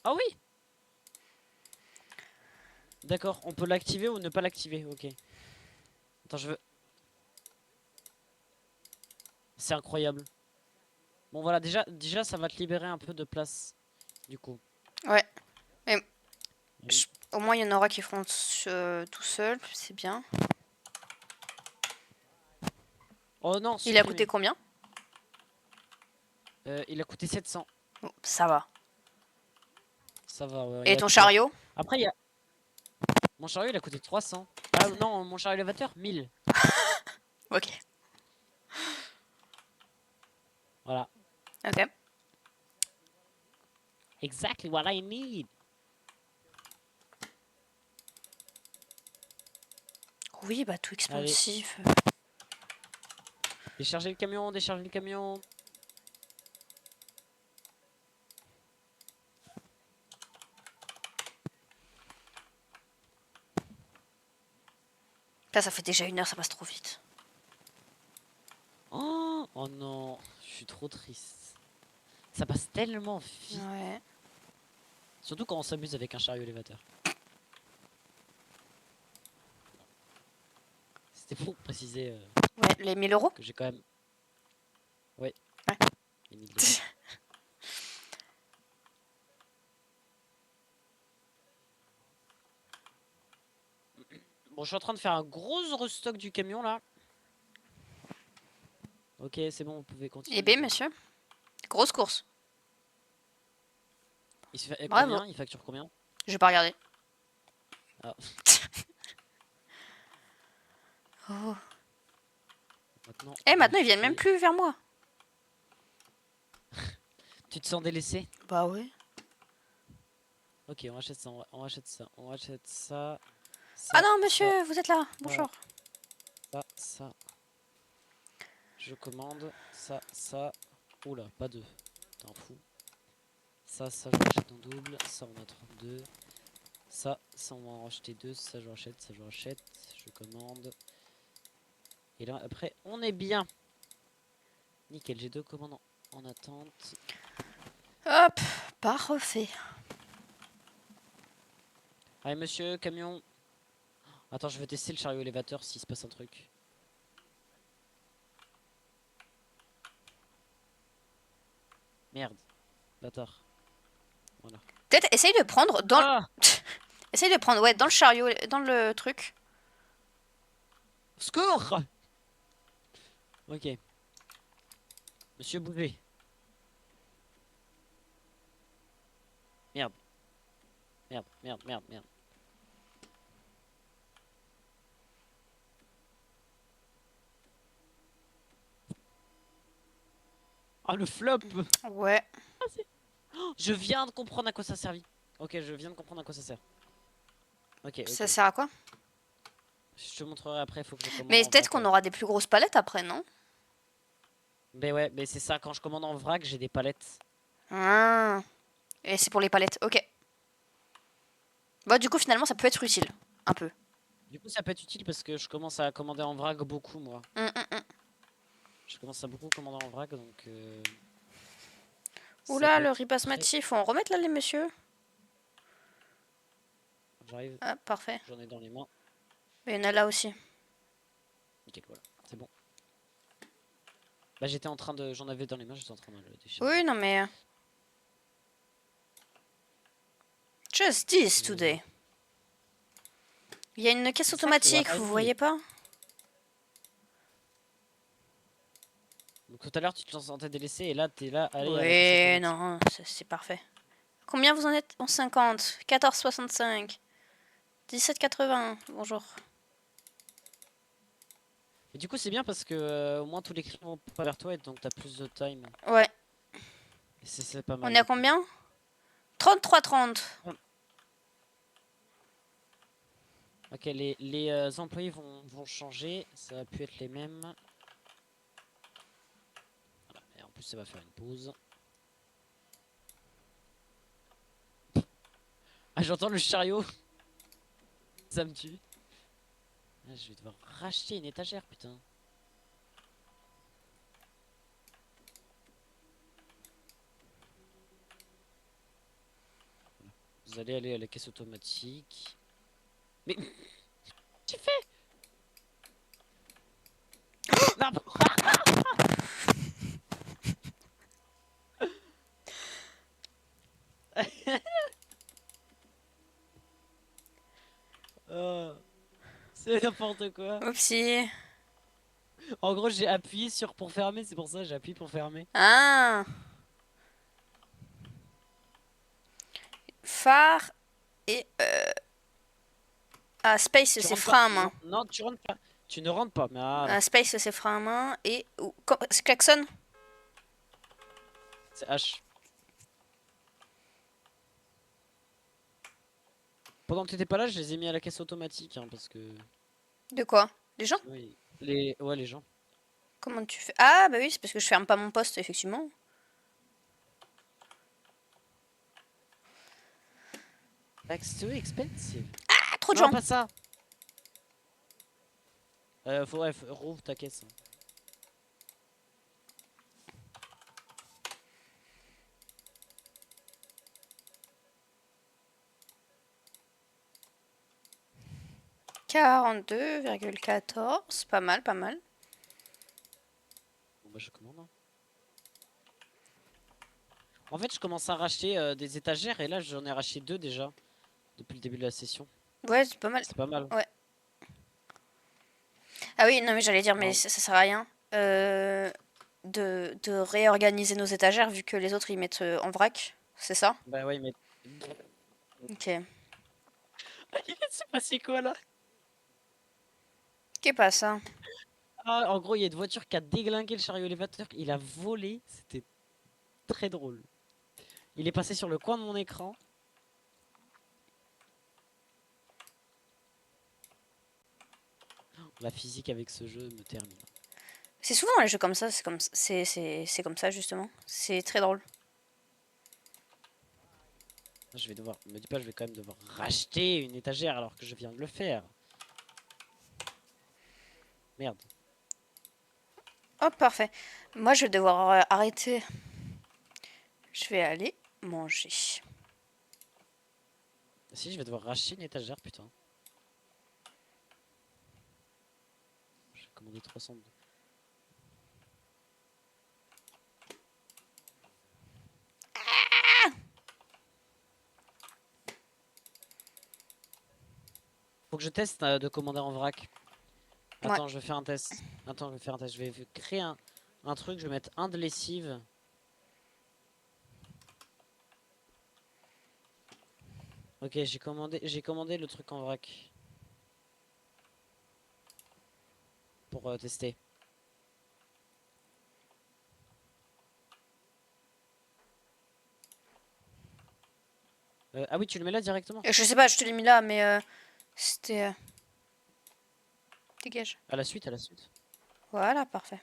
Ah oui! D'accord, on peut l'activer ou ne pas l'activer, ok. Attends, je veux... C'est incroyable. Bon voilà, déjà ça va te libérer un peu de place, du coup. Ouais. Mais Oui. au moins, il y en aura qui feront tout seul. C'est bien. Oh non, Il a coûté supprimé. combien? Il a coûté 700. Oh, ça va. Ça va, ouais, il Et y a ton pire. chariot? Après, il y a... Mon chariot, il a coûté 300. Ah non, mon chariot élévateur, 1000. Ok. Voilà. Ok. Exactly what I need. Oui, bah tout Allez, expansif. déchargez le camion, déchargez le camion. Là, ça fait déjà 1 heure, ça passe trop vite. Oh, oh non, je suis trop triste. Ça passe tellement vite. Ouais. Surtout quand on s'amuse avec un chariot élévateur. C'était pour préciser Ouais, les 1 000 € que j'ai quand même... Ouais. Ouais. Les 1000 euros. Bon, je suis en train de faire un gros restock du camion là. Ok, c'est bon, vous pouvez continuer. Eh bien, monsieur. Grosse course. Il se fait Bravo. combien? Il facture combien? Je vais pas regarder. Ah, Oh. maintenant. Eh, On va maintenant, ils viennent même acheter. plus vers moi. Tu te sens délaissé? Bah ouais. Ok, on achète ça, on achète ça, on achète ça. Ah Ça, non, ça, monsieur, vous êtes là. Bonjour. ça. Je commande ça. Oula, pas deux. T'en fous. Ça, je rachète en double. Ça, on a 32. Ça, on va en racheter deux. Ça, je rachète. Je commande. Et là, après, on est bien. Nickel, j'ai 2 commandes en attente. Hop, parfait. Allez, monsieur, camion. Attends, je vais tester le chariot élévateur s'il se passe un truc. Merde. Bâtard. Voilà. Peut-être essaye de prendre dans Ah! essaye de prendre ouais, dans le chariot, dans le truc. Secours! Ok. Monsieur Bouvet. Merde. Merde. Ah, le flop! Ouais. Je viens de comprendre à quoi ça servit. Ok, je viens de comprendre à quoi ça sert. Ok. Ça sert à quoi? Je te montrerai après, faut que je commande Mais en peut-être vrac. qu'on aura des plus grosses palettes après, non? Mais ouais, mais c'est ça, quand je commande en vrac, j'ai des palettes. Ah. Et c'est pour les palettes, ok. Bah du coup finalement ça peut être utile, un peu. Du coup, ça peut être utile parce que je commence à commander en vrac beaucoup, moi. Hum. Je commence à beaucoup commander en vrac, donc ça Oula, peut le être riz très... basmati, faut en remettre là les messieurs. J'arrive, Ah, parfait. j'en ai dans les mains. Il y en a là aussi. Nickel, voilà, c'est bon. Bah j'étais en train de... J'en avais dans les mains, j'étais en train de le décharger. Oui, non mais... Just this Euh, today. Il y a une caisse Exactly what automatique, I vous need. voyez pas? Donc tout à l'heure tu te sentais délaissé et là t'es là, allez à la caisse Oui, automatique. non, c'est parfait. Combien vous en êtes en 50? 14,65. 17,80. Bonjour. Et du coup c'est bien parce que au moins tous les clients vont pas vers toi et donc t'as plus de time. Ouais. Et c'est pas On mal est à du coup. combien? 33,30. Ok, les employés vont changer, ça va plus être les mêmes. Voilà. Et en plus ça va faire une pause. Ah j'entends le chariot. Ça me tue. Ah, je vais devoir racheter une étagère putain. Vous allez aller à la caisse automatique. Mais tu fais non. Oh, c'est n'importe quoi. Oupsie. En gros j'ai appuyé sur pour fermer, c'est pour ça j'ai appuyé pour fermer. Ah. Phare et... Ah, space, Tu c'est rentres pas. frein à main. Non, non, tu rentres pas. Tu ne rentres pas. Mais voilà. Space, c'est frein à main. Et... C'est klaxon? C'est H. Pendant que t'étais pas là, je les ai mis à la caisse automatique. Hein, parce que. De quoi? Les gens? Sinon, les... Ouais, les gens. Comment tu fais? Ah, bah oui, c'est parce que je ferme pas mon poste, effectivement. That's too expensive. Ah, trop de Non, gens! pas ça. Ouais, rouvre ta caisse. Hein. « 42,14. Pas mal, pas mal. Bon, bah, je commande. Hein. En fait, je commence à racheter des étagères. Et là, j'en ai racheté deux déjà. Depuis le début de la session. Ouais, c'est pas mal. C'est pas mal. Ouais. Ah oui, non mais j'allais dire, mais Alors, ça sert à rien de réorganiser nos étagères vu que les autres ils mettent en vrac. C'est ça? bah ouais, mais. Ok. Il s'est passé quoi là? Qu'est pas ça? Ah, en gros, il y a une voiture qui a déglingué le chariot élévateur. Il a volé. C'était très drôle. Il est passé sur le coin de mon écran. La physique avec ce jeu me termine. C'est souvent les jeux comme ça, c'est comme ça justement. C'est très drôle. Je vais devoir. Me dis pas, je vais quand même devoir racheter une étagère alors que je viens de le faire. Merde. Hop, parfait. Moi je vais devoir arrêter. Je vais aller manger. Si, je vais devoir racheter une étagère, putain. J'ai commandé 300. Faut que je teste de commander en vrac. Ouais. Attends, je vais faire un test. Attends, je vais faire un test. Je vais créer un truc. Je vais mettre un de lessive. Ok, j'ai commandé le truc en vrac. Pour tester. Ah oui, tu le mets là directement? Je sais pas, je te l'ai mis là, mais c'était... Dégage. À la suite, à la suite. Voilà, parfait.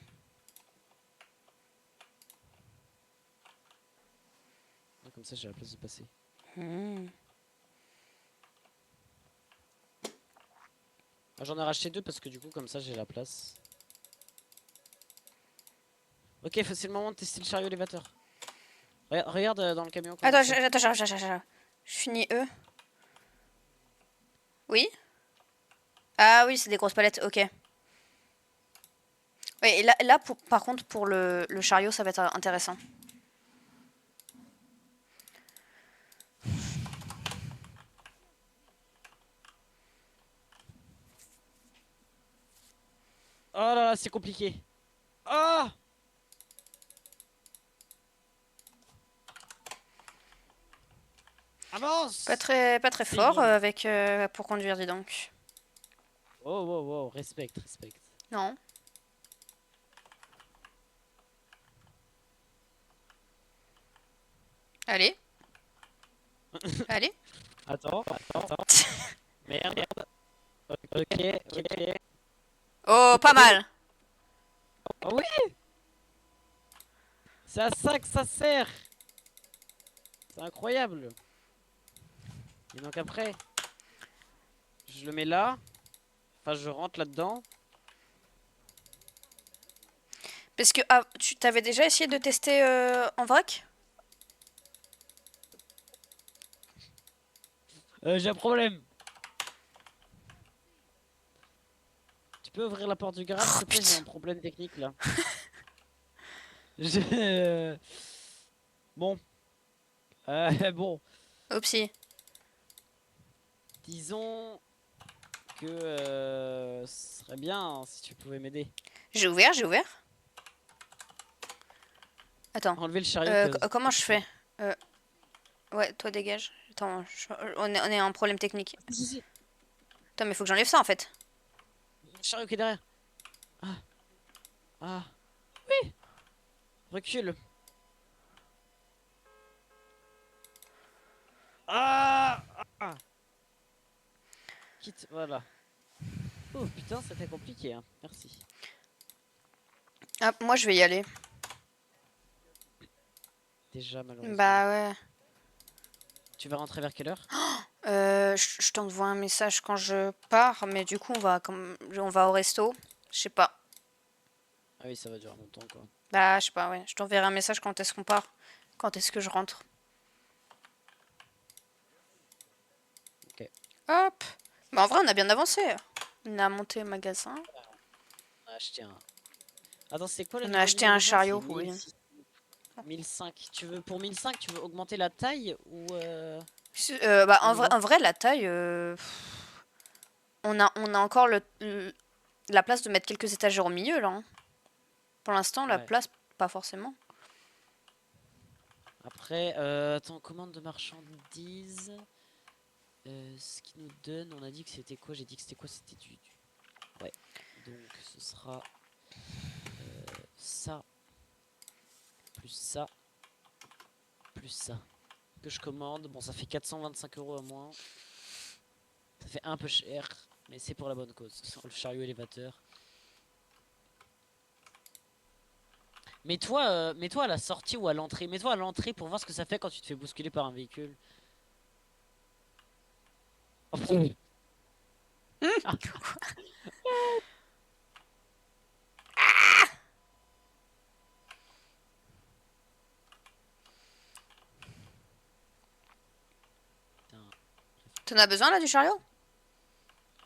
Comme ça, j'ai la place de passer. Hmm. Ah, j'en ai racheté 2 parce que du coup, comme ça, j'ai la place. Ok, c'est le moment de tester le chariot élévateur. Regarde dans le camion. Comment Attends, on fait. attends, j'arrive. Je finis eux. Oui? Ah oui, c'est des grosses palettes, ok. Oui, et là par contre, pour le chariot, ça va être intéressant. Oh là là, c'est compliqué. Ah! Avance! Pas très C'est fort bon. avec pour conduire, dis donc. Oh, wow, wow, respect, respect. Non. Allez. Allez. Attends, attends. Merde. Ok, ok. Oh, pas mal. Ah oui! C'est à ça que ça sert! C'est incroyable! Et donc après, je le mets là. Enfin, je rentre là-dedans. Parce que tu t'avais déjà essayé de tester en vrac? J'ai un problème. Tu peux ouvrir la porte du garage, s'il Oh te plaît? J'ai putain. un problème technique là. Je- Bon. Bon. Oupsie. Disons que ce serait bien hein, si tu pouvais m'aider. J'ai ouvert, j'ai ouvert. Attends. Enlever le chariot que... Comment je fais? Ouais, toi dégage. Attends, on est en problème technique. Si, si. Attends, mais faut que j'enlève ça en fait. Le chariot qui est derrière. Ah. Ah. Recule. Ah, ah. Quitte, voilà. Oh putain, c'était compliqué, hein. Merci. Ah, moi je vais y aller. Déjà, malheureusement. Bah ouais. Tu vas rentrer vers quelle heure? Je t'envoie un message quand je pars, mais du coup on va au resto. Je sais pas. Ah oui, ça va durer longtemps, quoi. Bah je sais pas, ouais. Je t'enverrai un message quand est-ce qu'on part. Quand est-ce que je rentre. Ok. Hop. Bah en vrai on a bien avancé. On a monté le magasin. On a acheté un... Attends, c'est quoi le On a niveau acheté de un développement? chariot, C'est oui. 1006. 1005. Tu veux, pour 1005, tu veux augmenter la taille ou Bah le niveau? en vrai la taille, on a encore la place de mettre quelques étagères au milieu là, hein. Pour l'instant la Ouais. place pas forcément. Après, attends, commande de marchandises. Ce qui nous donne, on a dit que c'était quoi? J'ai dit que c'était quoi? C'était du... Ouais. Donc ce sera ça, plus ça, plus ça. Que je commande. Bon, ça fait 425 € à moins. Ça fait un peu cher, mais c'est pour la bonne cause. Le chariot élévateur. Mets-toi à la sortie ou à l'entrée. Mets-toi à l'entrée pour voir ce que ça fait quand tu te fais bousculer par un véhicule. Oh, pff. Ah, putain. T'en as besoin là du chariot?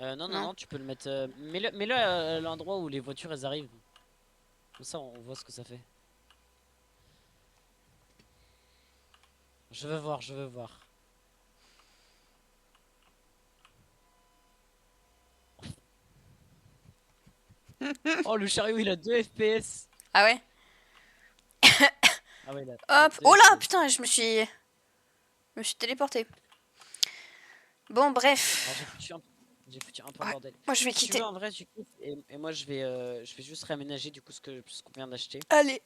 Non, non, Non. non, tu peux le mettre. Mets-le à l'endroit où les voitures elles arrivent. Comme ça, on voit ce que ça fait. Je veux voir, je veux voir. Oh, le chariot il a 2 FPS. Ah ouais? Ah ouais, il a Hop. 2 Oh là, FPS. putain, je me suis téléporté. Bon, Alors bref. j'ai foutu un peu le Ouais. bordel. Moi, je vais Si tu veux, quitter. en vrai, tu quittes et moi je vais juste réaménager du coup ce qu'on vient d'acheter. Allez.